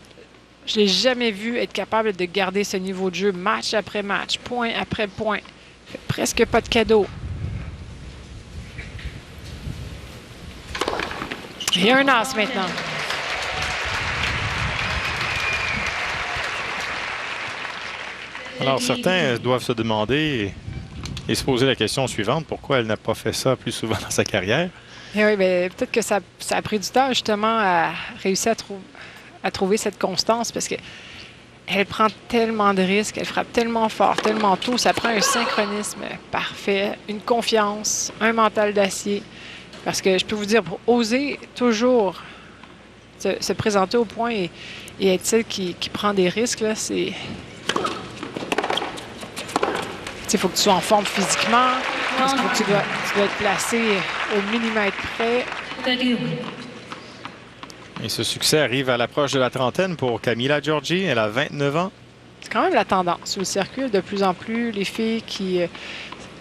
Je ne l'ai jamais vu être capable de garder ce niveau de jeu match après match, point après point. Il fait presque pas de cadeau. Il y a un as maintenant. Alors, certains doivent se demander et se poser la question suivante. Pourquoi elle n'a pas fait ça plus souvent dans sa carrière? Et oui, bien, peut-être que ça a pris du temps, justement, à réussir à trouver cette constance parce qu'elle prend tellement de risques, elle frappe tellement fort, tellement tôt. Ça prend un synchronisme parfait, une confiance, un mental d'acier. Parce que je peux vous dire, pour oser toujours se présenter au point et être celle qui prend des risques, là, c'est... Il faut que tu sois en forme physiquement, parce qu'il faut que tu dois être placé au millimètre près. Et ce succès arrive à l'approche de la trentaine pour Camila Giorgi. Elle a 29 ans. C'est quand même la tendance sur le circuit. De plus en plus, les filles qui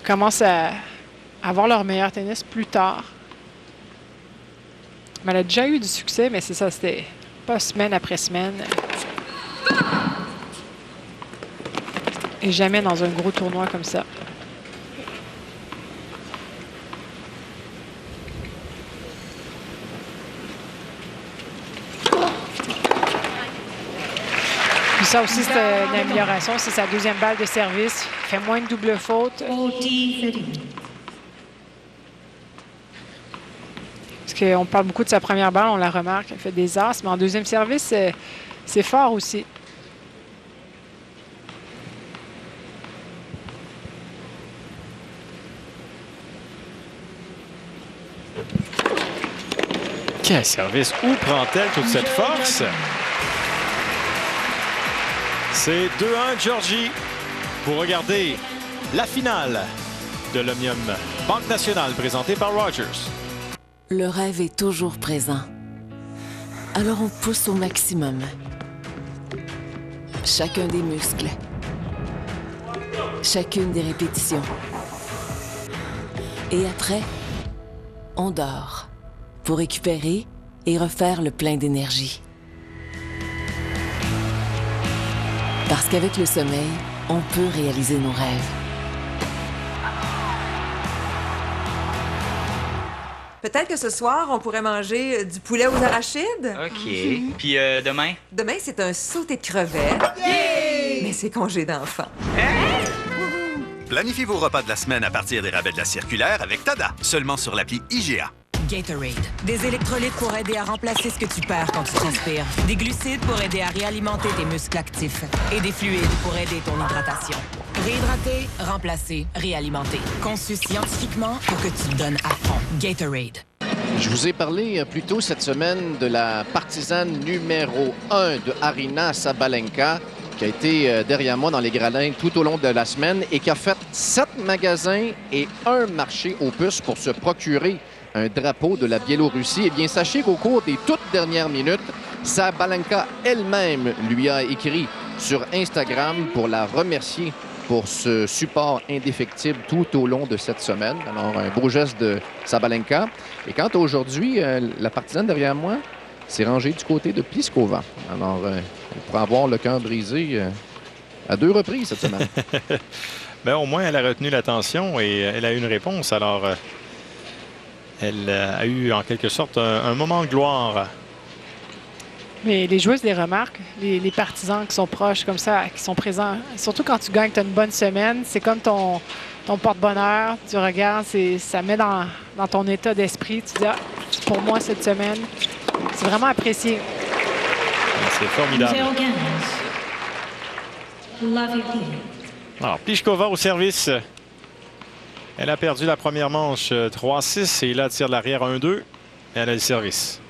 commencent à avoir leur meilleur tennis plus tard. Mais elle a déjà eu du succès, mais c'est ça, c'était pas semaine après semaine. Et jamais dans un gros tournoi comme ça. Puis ça aussi, c'est une amélioration. C'est sa deuxième balle de service. Il fait moins de double faute. Parce qu'on parle beaucoup de sa première balle, on la remarque. Elle fait des as, mais en deuxième service, c'est fort aussi. Quel service! Où prend-elle toute cette force? C'est 2-1 Georgie pour regarder la finale de l'Omnium Banque Nationale présentée par Rogers. Le rêve est toujours présent. Alors on pousse au maximum. Chacun des muscles. Chacune des répétitions. Et après, on dort pour récupérer et refaire le plein d'énergie. Parce qu'avec le sommeil, on peut réaliser nos rêves. Peut-être que ce soir, on pourrait manger du poulet aux arachides. OK. Puis demain? Demain, c'est un sauté de crevettes. Yeah! Mais c'est congé d'enfant. Planifiez vos repas de la semaine à partir des rabais de la circulaire avec Tada, seulement sur l'appli IGA. Gatorade. Des électrolytes pour aider à remplacer ce que tu perds quand tu transpires. Des glucides pour aider à réalimenter tes muscles actifs. Et des fluides pour aider ton hydratation. Réhydrater, remplacer, réalimenter. Conçu scientifiquement pour que tu te donnes à fond. Gatorade. Je vous ai parlé plus tôt cette semaine de la partisane numéro 1 de Aryna Sabalenka, qui a été derrière moi dans les gradins tout au long de la semaine et qui a fait 7 magasins et un marché aux puces pour se procurer un drapeau de la Biélorussie. Eh bien, sachez qu'au cours des toutes dernières minutes, Sabalenka elle-même lui a écrit sur Instagram pour la remercier pour ce support indéfectible tout au long de cette semaine. Alors, un beau geste de Sabalenka. Et quant à aujourd'hui, la partisane derrière moi s'est rangée du côté de Pliskova. Alors, elle pourra avoir le cœur brisé à 2 reprises cette semaine. Bien, au moins, elle a retenu l'attention et elle a eu une réponse. Alors, elle a eu en quelque sorte un moment de gloire. Mais les joueuses les remarquent, les partisans qui sont proches comme ça, qui sont présents. Surtout quand tu gagnes, tu as une bonne semaine, c'est comme ton porte-bonheur. Tu regardes, ça met dans ton état d'esprit. Tu dis, ah, pour moi cette semaine, c'est vraiment apprécié. C'est formidable. Alors, Pliskova au service. Elle a perdu la première manche 3-6 et là, tire de l'arrière 1-2. Elle a le service.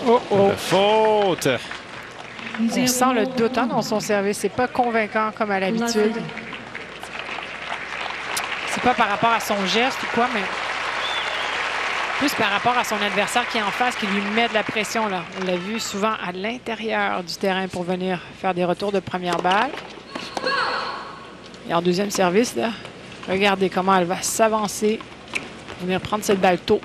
Oh oh. Faute. On sent le doute dans son service. C'est pas convaincant comme à l'habitude. C'est pas par rapport à son geste ou quoi, mais plus par rapport à son adversaire qui est en face, qui lui met de la pression. Là. On l'a vu souvent à l'intérieur du terrain pour venir faire des retours de première balle. Et en deuxième service, là, regardez comment elle va s'avancer pour venir prendre cette balle tôt.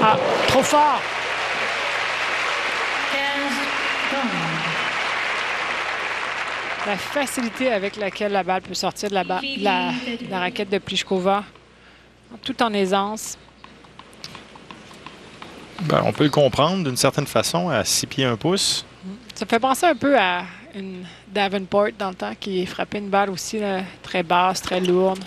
Ah, trop fort! La facilité avec laquelle la balle peut sortir de la raquette de Pliskova, tout en aisance. Ben, on peut le comprendre d'une certaine façon à 6 pieds 1 pouce. Ça fait penser un peu à une Davenport dans le temps qui frappait une balle aussi là, très basse, très lourde.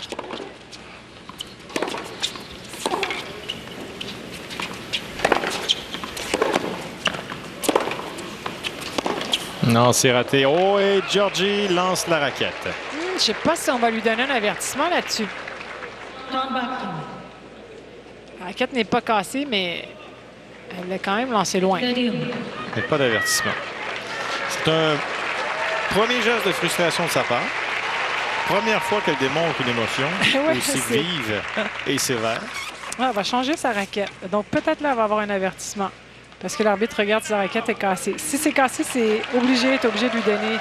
Non, c'est raté. Oh, et Georgie lance la raquette. Je ne sais pas si on va lui donner un avertissement là-dessus. La raquette n'est pas cassée, mais elle l'a quand même lancé loin. Mais pas d'avertissement. C'est un premier geste de frustration de sa part. Première fois qu'elle démontre une émotion Ouais, aussi vive et sévère. Ouais, elle va changer sa raquette. Donc peut-être là, elle va avoir un avertissement. Parce que l'arbitre regarde si la raquette est cassée. Si c'est cassé, c'est obligé de lui donner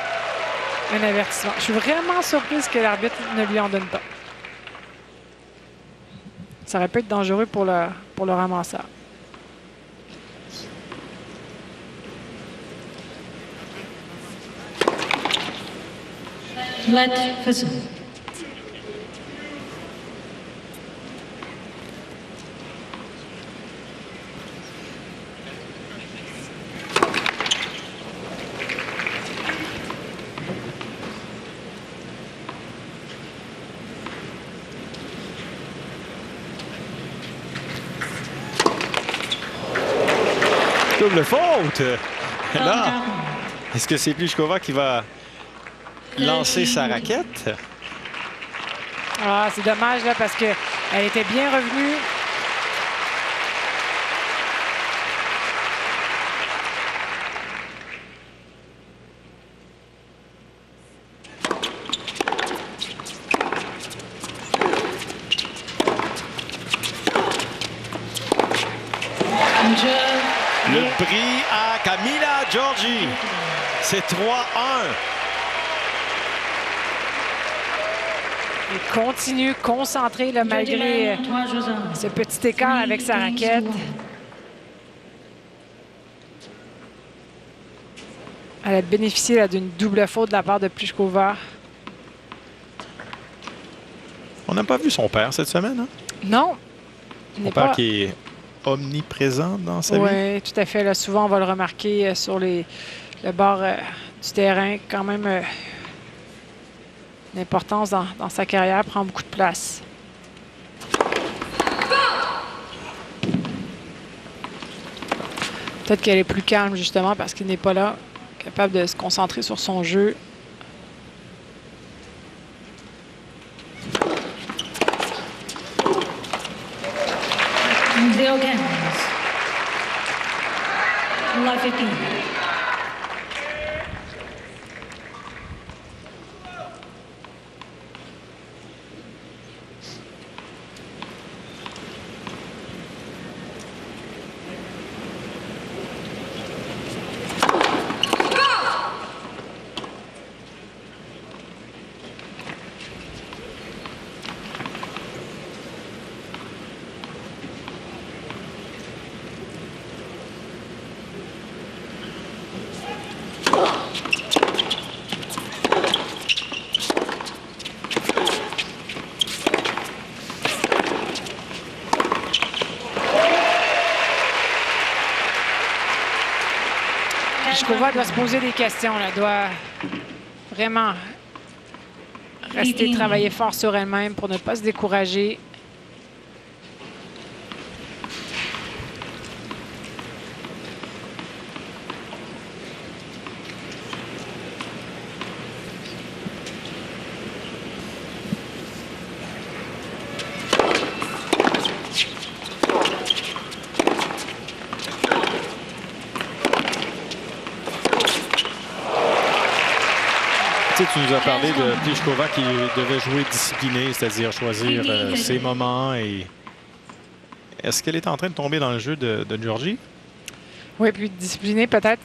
un avertissement. Je suis vraiment surprise que l'arbitre ne lui en donne pas. Ça aurait pu être dangereux pour le ramasseur. Double faute! Là, est-ce que c'est Pliskova qui va lancer sa raquette? Ah, c'est dommage là parce qu'elle était bien revenue. Le prix à Camila Giorgi. C'est 3-1. Il continue concentré là, malgré ce petit écart avec sa raquette. Elle a bénéficié d'une double faute de la part de Pliskova. On n'a pas vu son père cette semaine, hein? Non. Son père qui est omniprésent dans sa vie. Oui, tout à fait. Là, souvent, on va le remarquer sur le bord du terrain. Quand même, l'importance dans sa carrière prend beaucoup de place. Peut-être qu'elle est plus calme, justement, parce qu'il n'est pas là, capable de se concentrer sur son jeu. Zero games. Love 15. Pliskova doit se poser des questions, là, doit vraiment rester travailler fort sur elle-même pour ne pas se décourager. Tu nous as parlé de Pliskova qui devait jouer discipliné, c'est-à-dire choisir ses moments. Et est-ce qu'elle est en train de tomber dans le jeu de Georgie? Oui, puis discipliné peut-être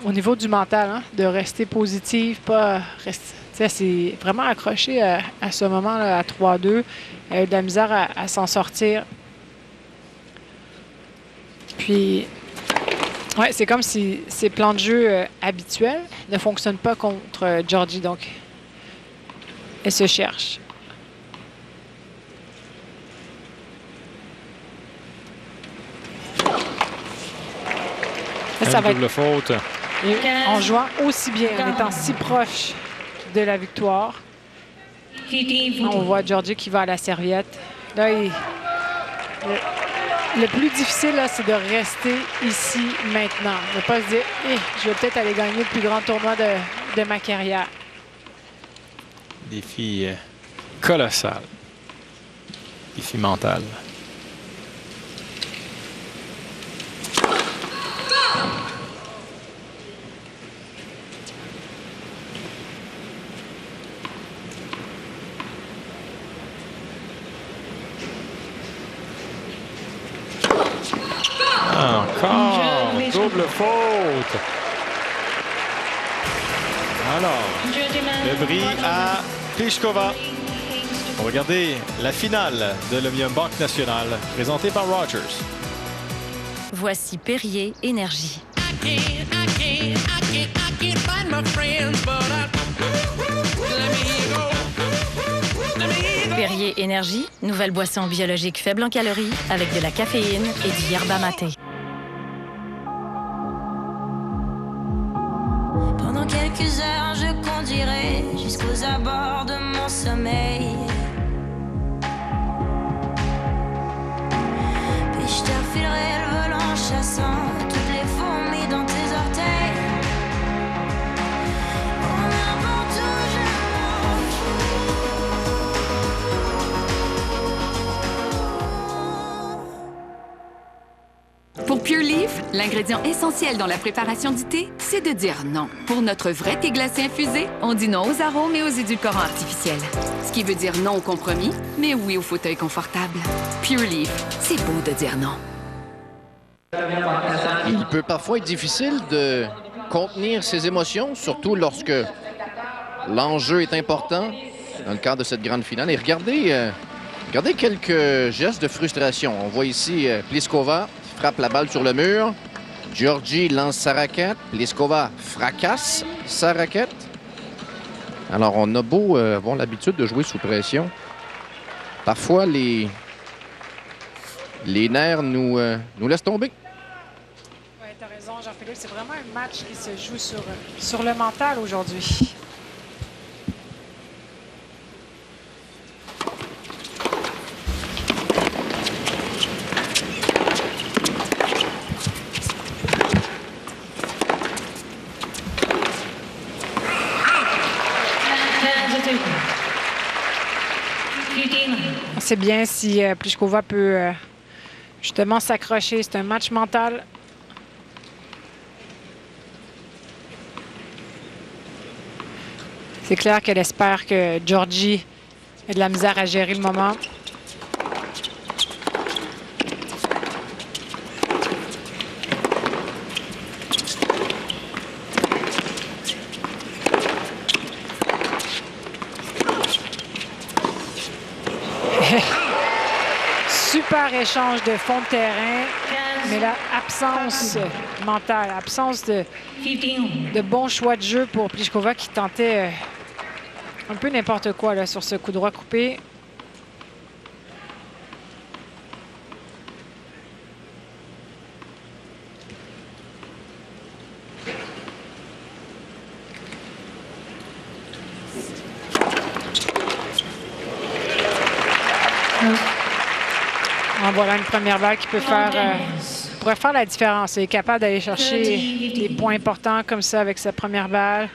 au niveau du mental, hein, de rester positive, pas rester. Elle s'est vraiment accrochée à ce moment-là, à 3-2. Elle a eu de la misère à s'en sortir. Puis, ouais, c'est comme si ses plans de jeu habituels ne fonctionnent pas contre Georgie. Donc, elle se cherche. Ça va être faute. Et en jouant aussi bien, en étant si proche de la victoire. On voit Georgie qui va à la serviette. Là, le plus difficile, c'est de rester ici maintenant. Ne pas se dire, je vais peut-être aller gagner le plus grand tournoi de ma carrière. Défi colossal. Défi mental. Encore double faute. Alors, le bris à Pliskova. On va regarder la finale de l'Omnium Banque Nationale, présentée par Rogers. Voici Perrier Énergie. Perrier Énergie, nouvelle boisson biologique faible en calories avec de la caféine et du yerba maté. Pendant quelques heures, je conduirai jusqu'aux abords de mon sommeil. Puis je te refilerai le volant chassant toutes les fourmis dans tes orteils. Pour Pure Leaf, l'ingrédient essentiel dans la préparation du thé, c'est de dire non. Pour notre vrai thé glacé infusé, on dit non aux arômes et aux édulcorants artificiels. Ce qui veut dire non au compromis, mais oui au fauteuil confortable. Pure Leaf, c'est beau de dire non. Il peut parfois être difficile de contenir ses émotions, surtout lorsque l'enjeu est important dans le cadre de cette grande finale. Et regardez quelques gestes de frustration. On voit ici Pliskova frappe la balle sur le mur. Georgie lance sa raquette. Pliskova fracasse sa raquette. Alors, on a beau avoir l'habitude de jouer sous pression. Parfois, les nerfs nous laissent tomber. Oui, tu as raison, Jean-Philippe. C'est vraiment un match qui se joue sur le mental aujourd'hui. c'est bien si Pliskova peut justement s'accrocher. C'est un match mental. C'est clair qu'elle espère que Georgie ait de la misère à gérer le moment. Super échange de fond de terrain, mais là, absence mentale, absence de bons choix de jeu pour Pliskova qui tentait un peu n'importe quoi là, sur ce coup droit coupé. En voilà une première balle qui peut pourrait faire la différence. Elle est capable d'aller chercher des points importants comme ça avec sa première balle.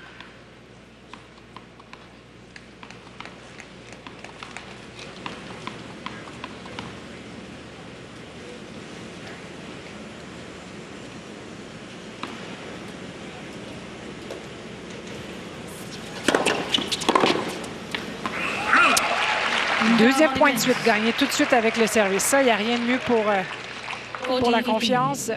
Deuxième point de suite, gagné tout de suite avec le service. Ça, il n'y a rien de mieux pour la confiance.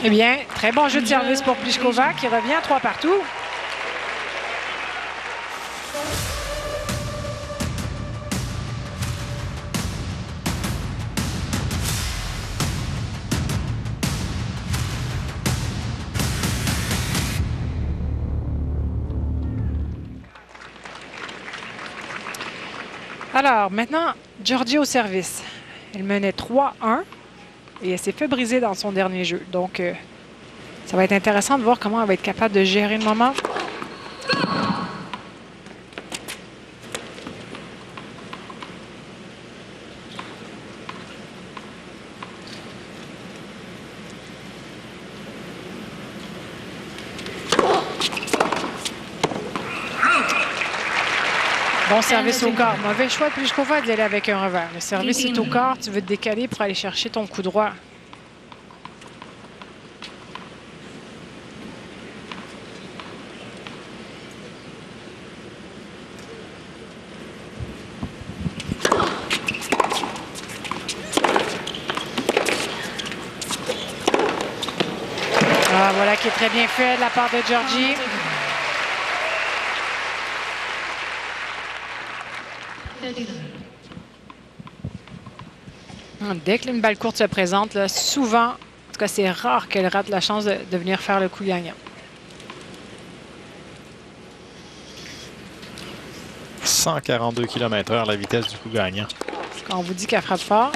Eh bien, très bon jeu de service pour Pliskova qui revient à 3 partout. Alors, maintenant, Georgie au service. Elle menait 3-1. Et elle s'est fait briser dans son dernier jeu. Donc, ça va être intéressant de voir comment elle va être capable de gérer le moment. Bon service au corps. Mauvais choix de Pliskova d'y aller avec un revers. Le service est au corps. Tu veux te décaler pour aller chercher ton coup droit. Ah, voilà qui est très bien fait de la part de Georgie. Dès qu'une balle courte se présente, là, souvent, en tout cas c'est rare qu'elle rate la chance de venir faire le coup gagnant. 142 km/h la vitesse du coup gagnant. Quand on vous dit qu'elle frappe fort.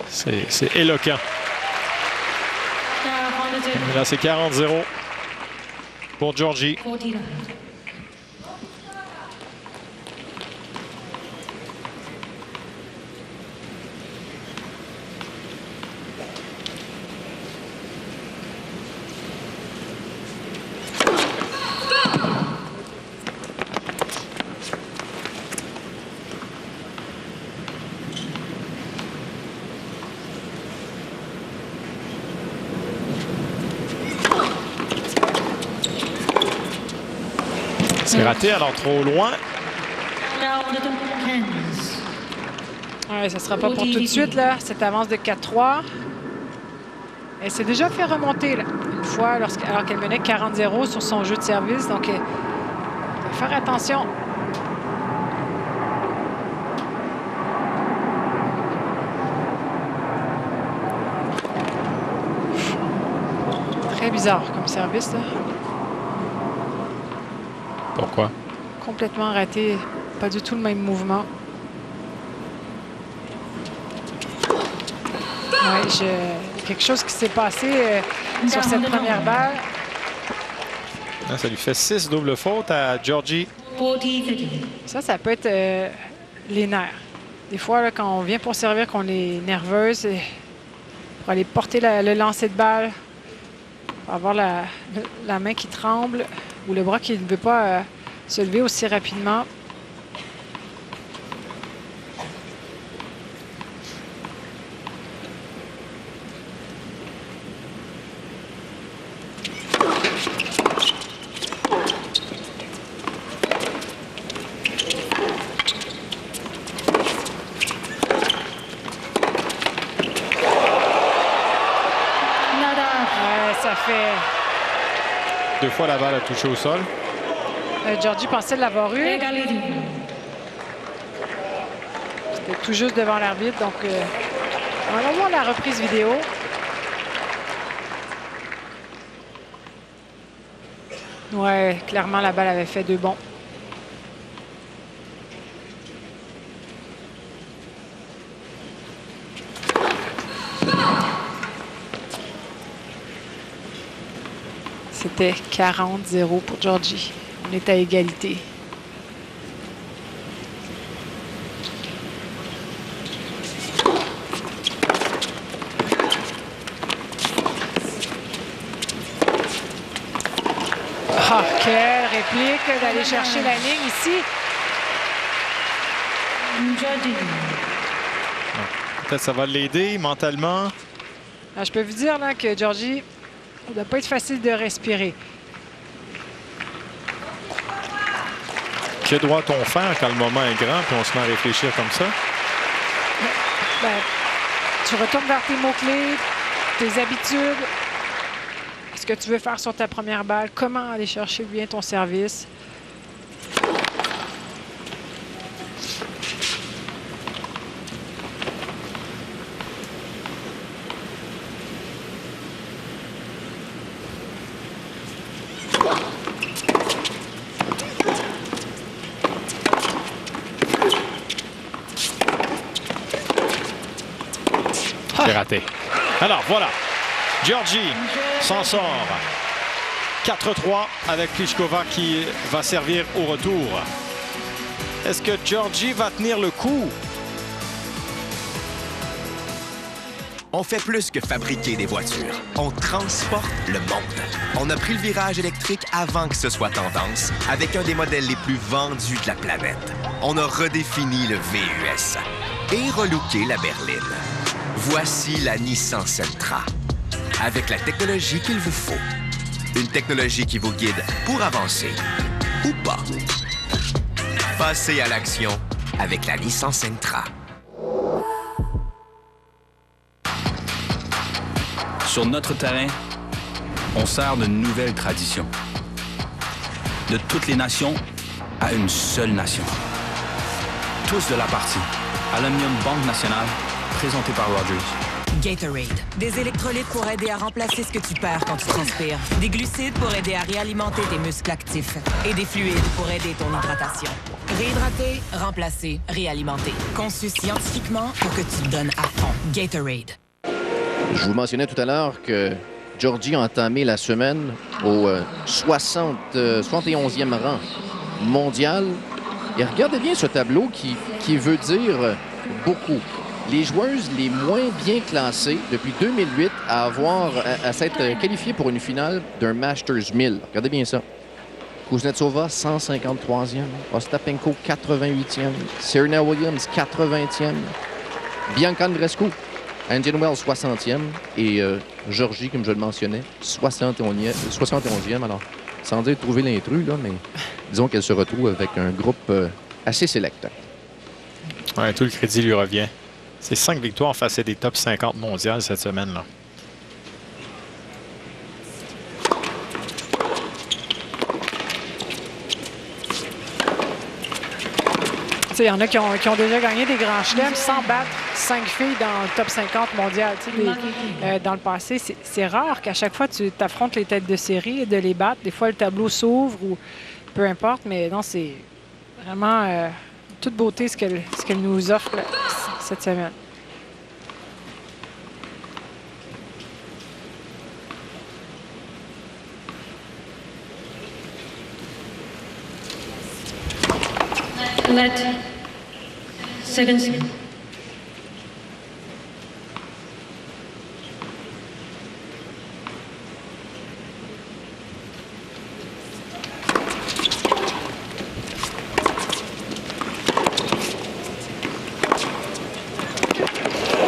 C'est éloquent. Et là c'est 40-0 pour Georgie. C'est raté, alors trop loin. Ouais, ça ne sera pas pour tout de suite, là, cette avance de 4-3. Elle s'est déjà fait remonter, là, une fois, alors qu'elle menait 40-0 sur son jeu de service. Donc, il faut faire attention. Très bizarre comme service, là. Pourquoi? Complètement raté. Pas du tout le même mouvement. Ouais, quelque chose qui s'est passé sur cette première balle. Là, ça lui fait 6 doubles fautes à Georgie. Ça peut être les nerfs. Des fois, là, quand on vient pour servir, qu'on est nerveuse, pour aller porter le lancer de balle, pour avoir la main qui tremble ou le bras qui ne veut pas se lever aussi rapidement. Ça fait... 2 fois la balle a touché au sol. Georgie pensait l'avoir eu. C'était tout juste devant l'arbitre. Donc, on va voir la reprise vidéo. Ouais, clairement, la balle avait fait 2 bonds. C'était 40-0 pour Georgie. On est à égalité. Ah, quelle réplique d'aller chercher la ligne ici. Peut-être ça va l'aider mentalement. Alors, je peux vous dire là, que Georgie, ça ne doit pas être facile de respirer. Que doit-on faire quand le moment est grand puis on se met à réfléchir comme ça? Ben, tu retournes vers tes mots-clés, tes habitudes. Ce que tu veux faire sur ta première balle. Comment aller chercher bien ton service. C'est raté. Alors, voilà. Georgie s'en sort. 4-3 avec Pliskova qui va servir au retour. Est-ce que Georgie va tenir le coup? On fait plus que fabriquer des voitures. On transporte le monde. On a pris le virage électrique avant que ce soit tendance, avec un des modèles les plus vendus de la planète. On a redéfini le VUS et relooké la berline. Voici la Nissan Sentra. Avec la technologie qu'il vous faut. Une technologie qui vous guide pour avancer ou pas. Passez à l'action avec la Nissan Sentra. Sur notre terrain, on sert de nouvelles traditions. De toutes les nations à une seule nation. Tous de la partie. Aluminium Banque Nationale, présenté par Rogers. Gatorade. Des électrolytes pour aider à remplacer ce que tu perds quand tu transpires. Des glucides pour aider à réalimenter tes muscles actifs. Et des fluides pour aider ton hydratation. Réhydrater, remplacer, réalimenter. Conçu scientifiquement pour que tu te donnes à fond. Gatorade. Je vous mentionnais tout à l'heure que Georgie a entamé la semaine au 71e rang mondial. Et regardez bien ce tableau qui veut dire beaucoup. Les joueuses les moins bien classées depuis 2008 à s'être qualifiées pour une finale d'un Masters 1000. Regardez bien ça. Kuznetsova, 153e. Ostapenko, 88e. Serena Williams, 80e. Bianca Andreescu, Indian Wells, 60e. Et Georgie, comme je le mentionnais, 71e. Alors, sans dire trouver l'intrus, là, mais disons qu'elle se retrouve avec un groupe assez sélect. Ouais, tout le crédit lui revient. C'est 5 victoires face à des top 50 mondiales cette semaine-là. Il y en a qui ont déjà gagné des grands chelems sans battre 5 filles dans le top 50 mondial. Dans le passé, c'est rare qu'à chaque fois tu t'affrontes les têtes de série et de les battre. Des fois, le tableau s'ouvre ou peu importe, mais non, c'est vraiment toute beauté ce qu'elle nous offre cette semaine. Flat. Seconds.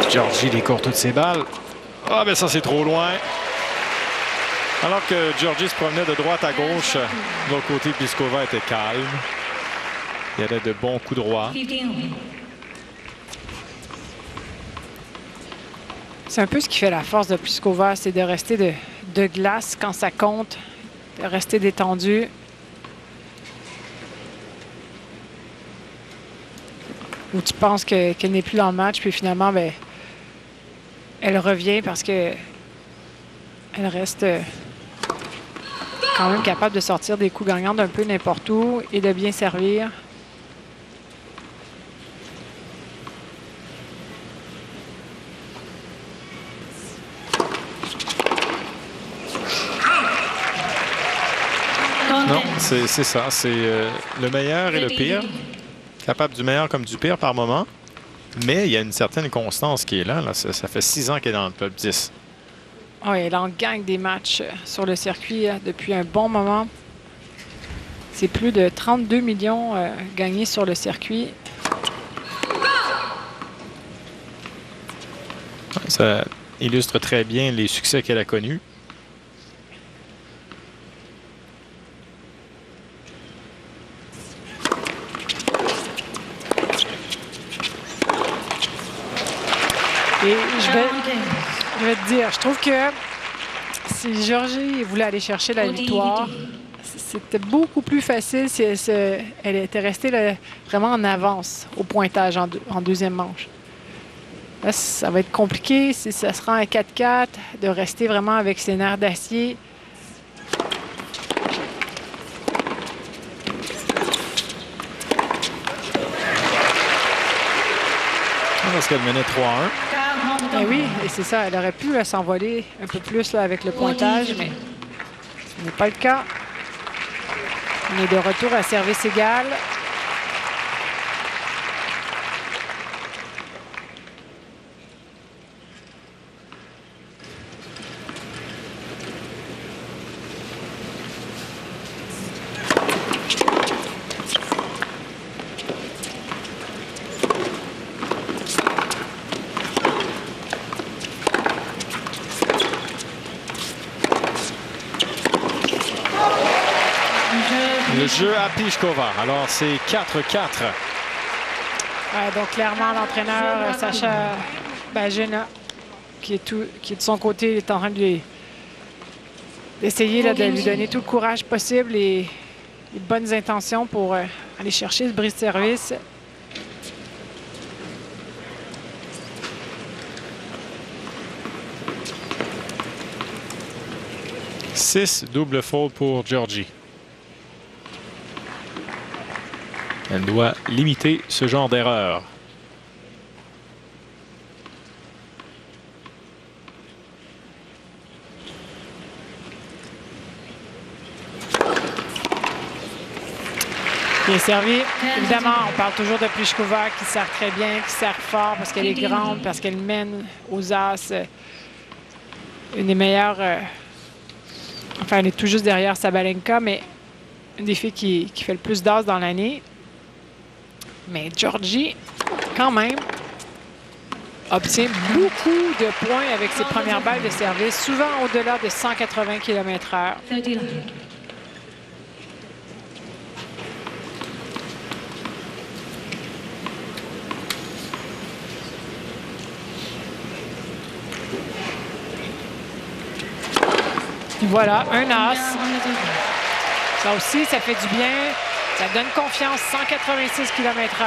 Georgie décourt toutes ses balles. Ah, ben ça, c'est trop loin. Alors que Georgie se promenait de droite à gauche, de l'autre côté, Pliskova était calme. Il y avait de bons coups droits. C'est un peu ce qui fait la force de Pliskova, c'est de rester de glace quand ça compte, de rester détendu. Où tu penses qu'elle n'est plus dans le match, puis finalement, ben, elle revient parce que elle reste quand même capable de sortir des coups gagnants d'un peu n'importe où et de bien servir. Non, c'est ça. C'est le meilleur et le pire. Capable du meilleur comme du pire par moment. Mais il y a une certaine constance qui est là. Ça fait 6 ans qu'elle est dans le top 10. Oui, elle en gagne des matchs sur le circuit depuis un bon moment. C'est plus de 32 millions gagnés sur le circuit. Ça illustre très bien les succès qu'elle a connus. Et je vais te dire, je trouve que si Georgie voulait aller chercher la victoire, c'était beaucoup plus facile si elle était restée là, vraiment en avance au pointage en deuxième manche. Là, ça va être compliqué si ça se rend à 4-4, de rester vraiment avec ses nerfs d'acier. Parce qu'elle menait 3-1. Eh oui, et c'est ça. Elle aurait pu s'envoler un peu plus là, avec le pointage, mais ce n'est pas le cas. On est de retour à service égal. Le jeu à Pliskova. Alors, c'est 4-4. Donc, clairement, l'entraîneur Sacha Bajena, qui est de son côté, est en train d'essayer de lui donner tout le courage possible et les bonnes intentions pour aller chercher ce brise de service. Six double faute pour Georgie. Elle doit limiter ce genre d'erreur. Bien servi. Évidemment, on parle toujours de Pliskova qui sert très bien, qui sert fort parce qu'elle est grande, parce qu'elle mène aux As. Une des meilleures... enfin, elle est tout juste derrière Sabalenka, mais une des filles qui fait le plus d'As dans l'année. Mais Georgie, quand même, obtient beaucoup de points avec ses premières balles de service, souvent au-delà de 180 km/h. Voilà, un as. Ça aussi, ça fait du bien. Ça donne confiance, 186 km/h.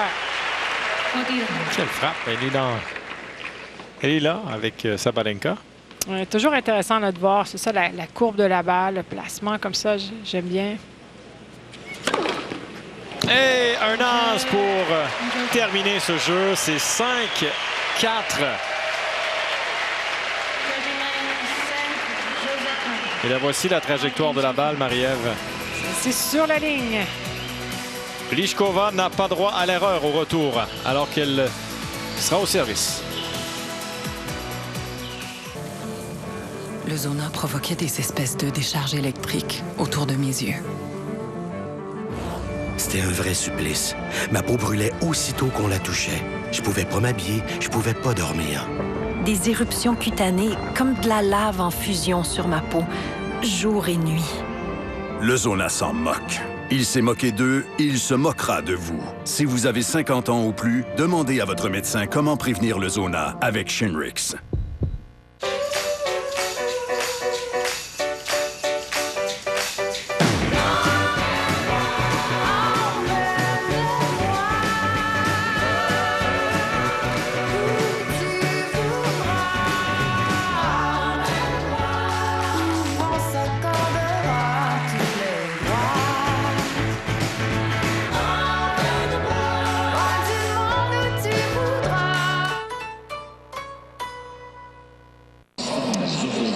Quelle frappe, elle est là avec Sabalenka. Toujours intéressant là, de voir, c'est ça, la courbe de la balle, le placement comme ça, j'aime bien. Et un as pour terminer ce jeu, c'est 5-4. Et là, voici la trajectoire de la balle, Marie-Ève. C'est sur la ligne. Pliskova n'a pas droit à l'erreur au retour, alors qu'elle sera au service. Le Zona provoquait des espèces de décharges électriques autour de mes yeux. C'était un vrai supplice. Ma peau brûlait aussitôt qu'on la touchait. Je pouvais pas m'habiller, je pouvais pas dormir. Des éruptions cutanées, comme de la lave en fusion sur ma peau, jour et nuit. Le Zona s'en moque. Il s'est moqué d'eux, il se moquera de vous. Si vous avez 50 ans ou plus, demandez à votre médecin comment prévenir le Zona avec Shinrix.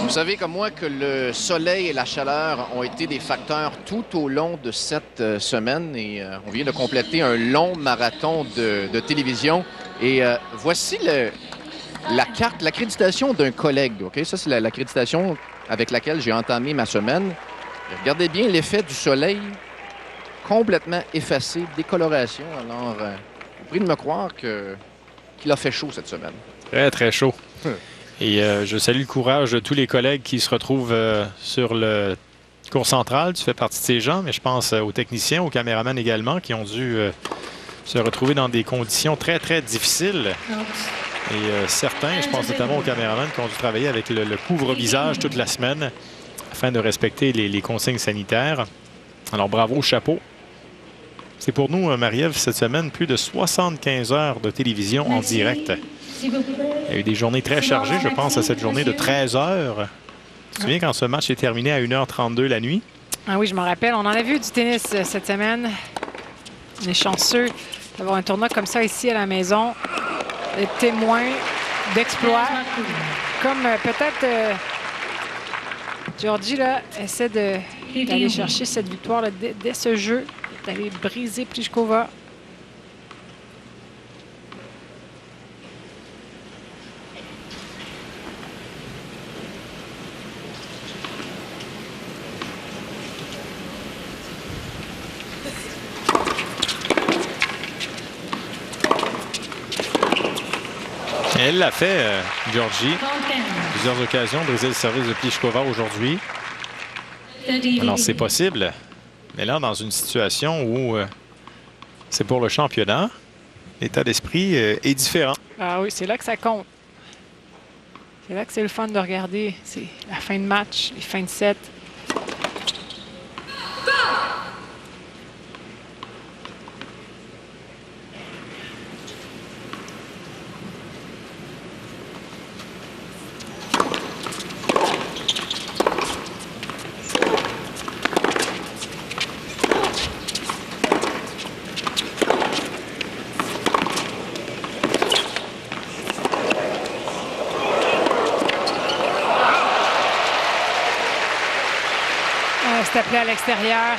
Vous savez comme moi que le soleil et la chaleur ont été des facteurs tout au long de cette semaine et on vient de compléter un long marathon de télévision. Et voici la carte, l'accréditation d'un collègue. OK? Ça, c'est l'accréditation avec laquelle j'ai entamé ma semaine. Et regardez bien l'effet du soleil complètement effacé, décoloration. Alors, vous priez de me croire qu'il a fait chaud cette semaine. Très, très chaud. Et je salue le courage de tous les collègues qui se retrouvent sur le cours central. Tu fais partie de ces gens, mais je pense aux techniciens, aux caméramans également, qui ont dû se retrouver dans des conditions très, très difficiles. Et certains, je pense notamment aux caméramans, qui ont dû travailler avec le couvre-visage toute la semaine afin de respecter les consignes sanitaires. Alors, bravo, chapeau. C'est pour nous, Marie-Ève, cette semaine, plus de 75 heures de télévision en direct. Il y a eu des journées très chargées. Je pense à cette journée de 13 heures. Tu te souviens quand ce match est terminé à 1h32 la nuit? Ah oui, je me rappelle. On en a vu du tennis cette semaine. On est chanceux d'avoir un tournoi comme ça ici à la maison. D'être témoin d'exploits. Comme peut-être Georgie là, essaie d'aller chercher cette victoire là, dès ce jeu, d'aller briser Pliskova. Elle l'a fait, Georgie. Plusieurs occasions de briser le service de Pliskova aujourd'hui. Alors, c'est possible. Mais là, dans une situation où c'est pour le championnat, l'état d'esprit est différent. Ah oui, c'est là que ça compte. C'est là que c'est le fun de regarder. C'est la fin de match, les fins de set. C'est appelé à l'extérieur.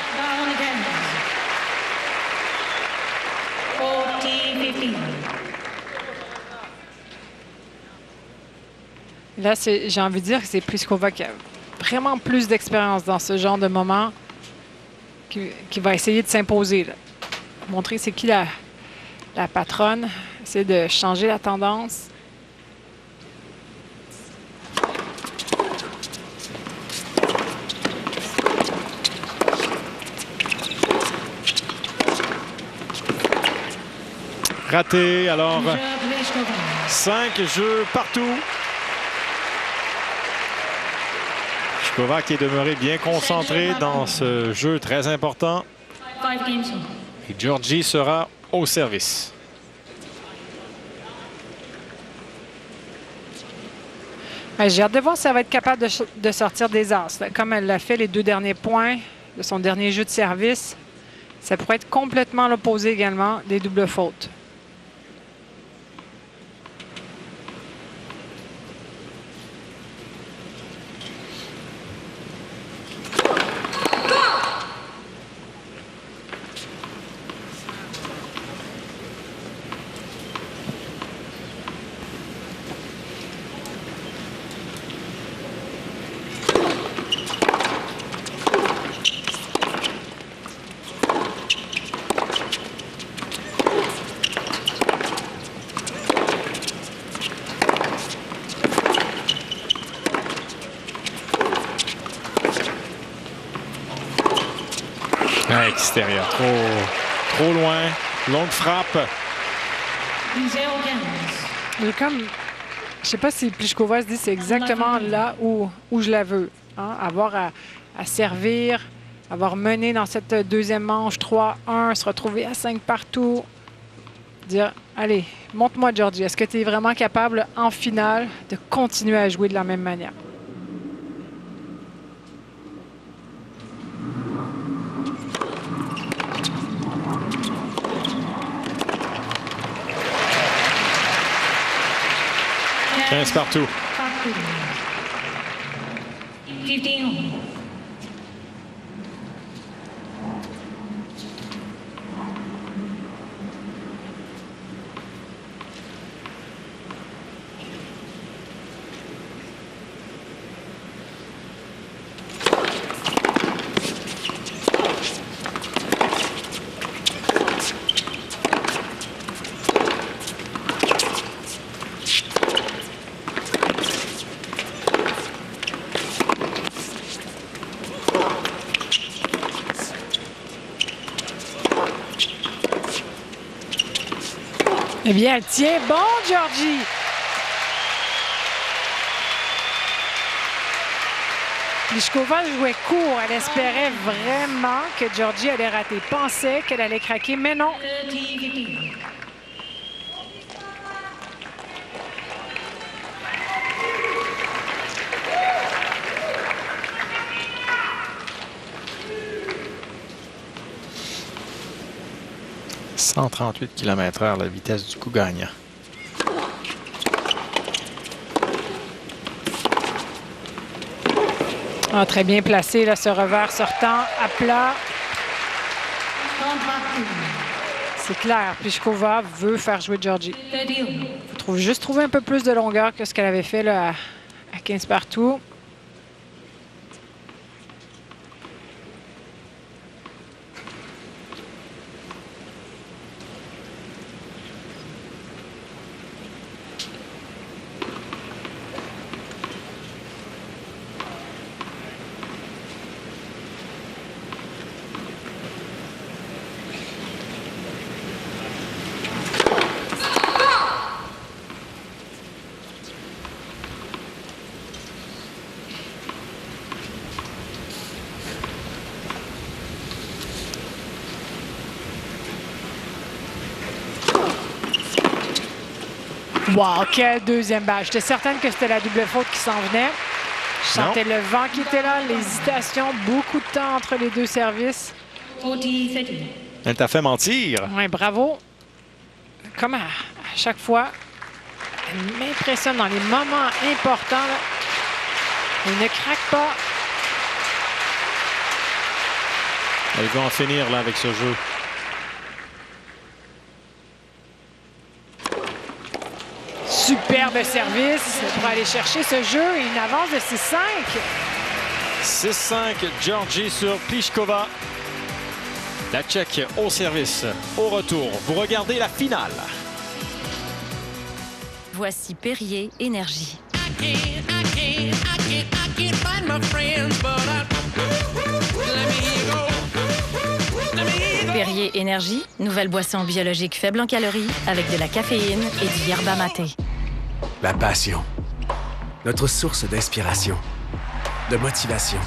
Là, j'ai envie de dire que c'est Pliskova qui a vraiment plus d'expérience dans ce genre de moment, qui va essayer de s'imposer. Montrer c'est qui la patronne, essayer de changer la tendance. Raté, alors 5 jeux partout. Pliskova qui est demeuré bien concentré dans ce jeu très important. Et Georgie sera au service. J'ai hâte de voir si elle va être capable de sortir des as. Comme elle l'a fait les 2 derniers points de son dernier jeu de service, ça pourrait être complètement l'opposé également des doubles fautes. À extérieur, trop loin. Longue frappe. Comme, je sais pas si Pliskova se dit c'est exactement là où je la veux. Hein? Avoir à servir, avoir mené dans cette deuxième manche 3-1, se retrouver à 5 partout. Dire, allez, montre-moi, Georgie, est-ce que tu es vraiment capable en finale de continuer à jouer de la même manière? Partout. 15. Eh bien, elle tient bon, Georgie! Pliskova jouait court. Elle espérait vraiment que Georgie allait rater. Pensait qu'elle allait craquer, mais non. 30-15. « 138 km/h, la vitesse du coup gagnant. » Ah, très bien placé, là, ce revers sortant à plat. C'est clair, Pliskova veut faire jouer Georgie. Il faut juste trouver un peu plus de longueur que ce qu'elle avait fait là, à 15 partout. Wow, quelle deuxième balle. J'étais certaine que c'était la double faute qui s'en venait. Je sentais le vent qui était là, l'hésitation, beaucoup de temps entre les deux services. Elle t'a fait mentir. Oui, bravo. Comme à chaque fois, elle m'impressionne dans les moments importants. Là. Elle ne craque pas. Elle va en finir là avec ce jeu. Superbe service pour aller chercher ce jeu. Une avance de 6-5. 6-5, Georgie sur Pliskova. La Tchèque au service. Au retour, vous regardez la finale. Voici Perrier Énergie. Perrier Énergie, nouvelle boisson biologique faible en calories avec de la caféine et du yerba maté. La passion. Notre source d'inspiration, de motivation.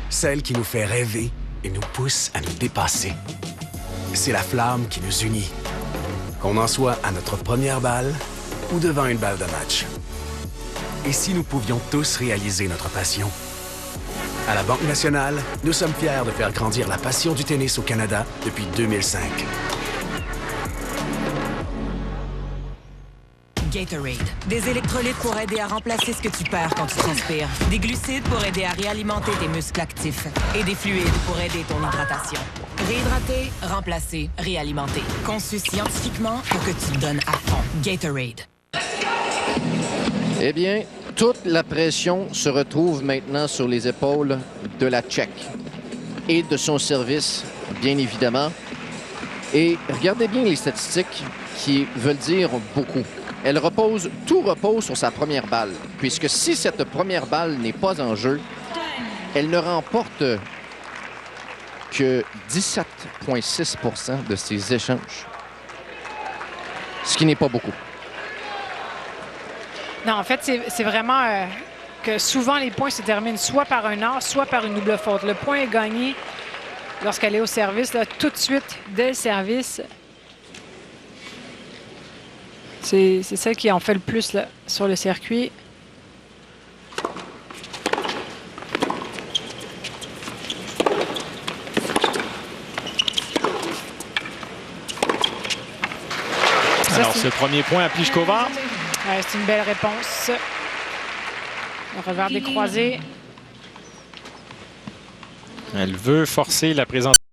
Celle qui nous fait rêver et nous pousse à nous dépasser. C'est la flamme qui nous unit. Qu'on en soit à notre première balle ou devant une balle de match. Et si nous pouvions tous réaliser notre passion? À la Banque nationale, nous sommes fiers de faire grandir la passion du tennis au Canada depuis 2005. Gatorade. Des électrolytes pour aider à remplacer ce que tu perds quand tu transpires. Des glucides pour aider à réalimenter tes muscles actifs. Et des fluides pour aider ton hydratation. Réhydrater, remplacer, réalimenter. Conçu scientifiquement pour que tu te donnes à fond. Gatorade. Eh bien, toute la pression se retrouve maintenant sur les épaules de la Tchèque et de son service, bien évidemment. Et regardez bien les statistiques qui veulent dire beaucoup. Tout repose sur sa première balle, puisque si cette première balle n'est pas en jeu, elle ne remporte que 17,6 % de ses échanges. Ce qui n'est pas beaucoup. Non, en fait, c'est vraiment que souvent les points se terminent soit par un art, soit par une double faute. Le point est gagné lorsqu'elle est au service, là, tout de suite, dès le service. C'est celle qui en fait le plus là, sur le circuit. Alors, ce premier point à Pliskova. Ouais, c'est une belle réponse. Le revers des croisés. Elle veut forcer la présentation.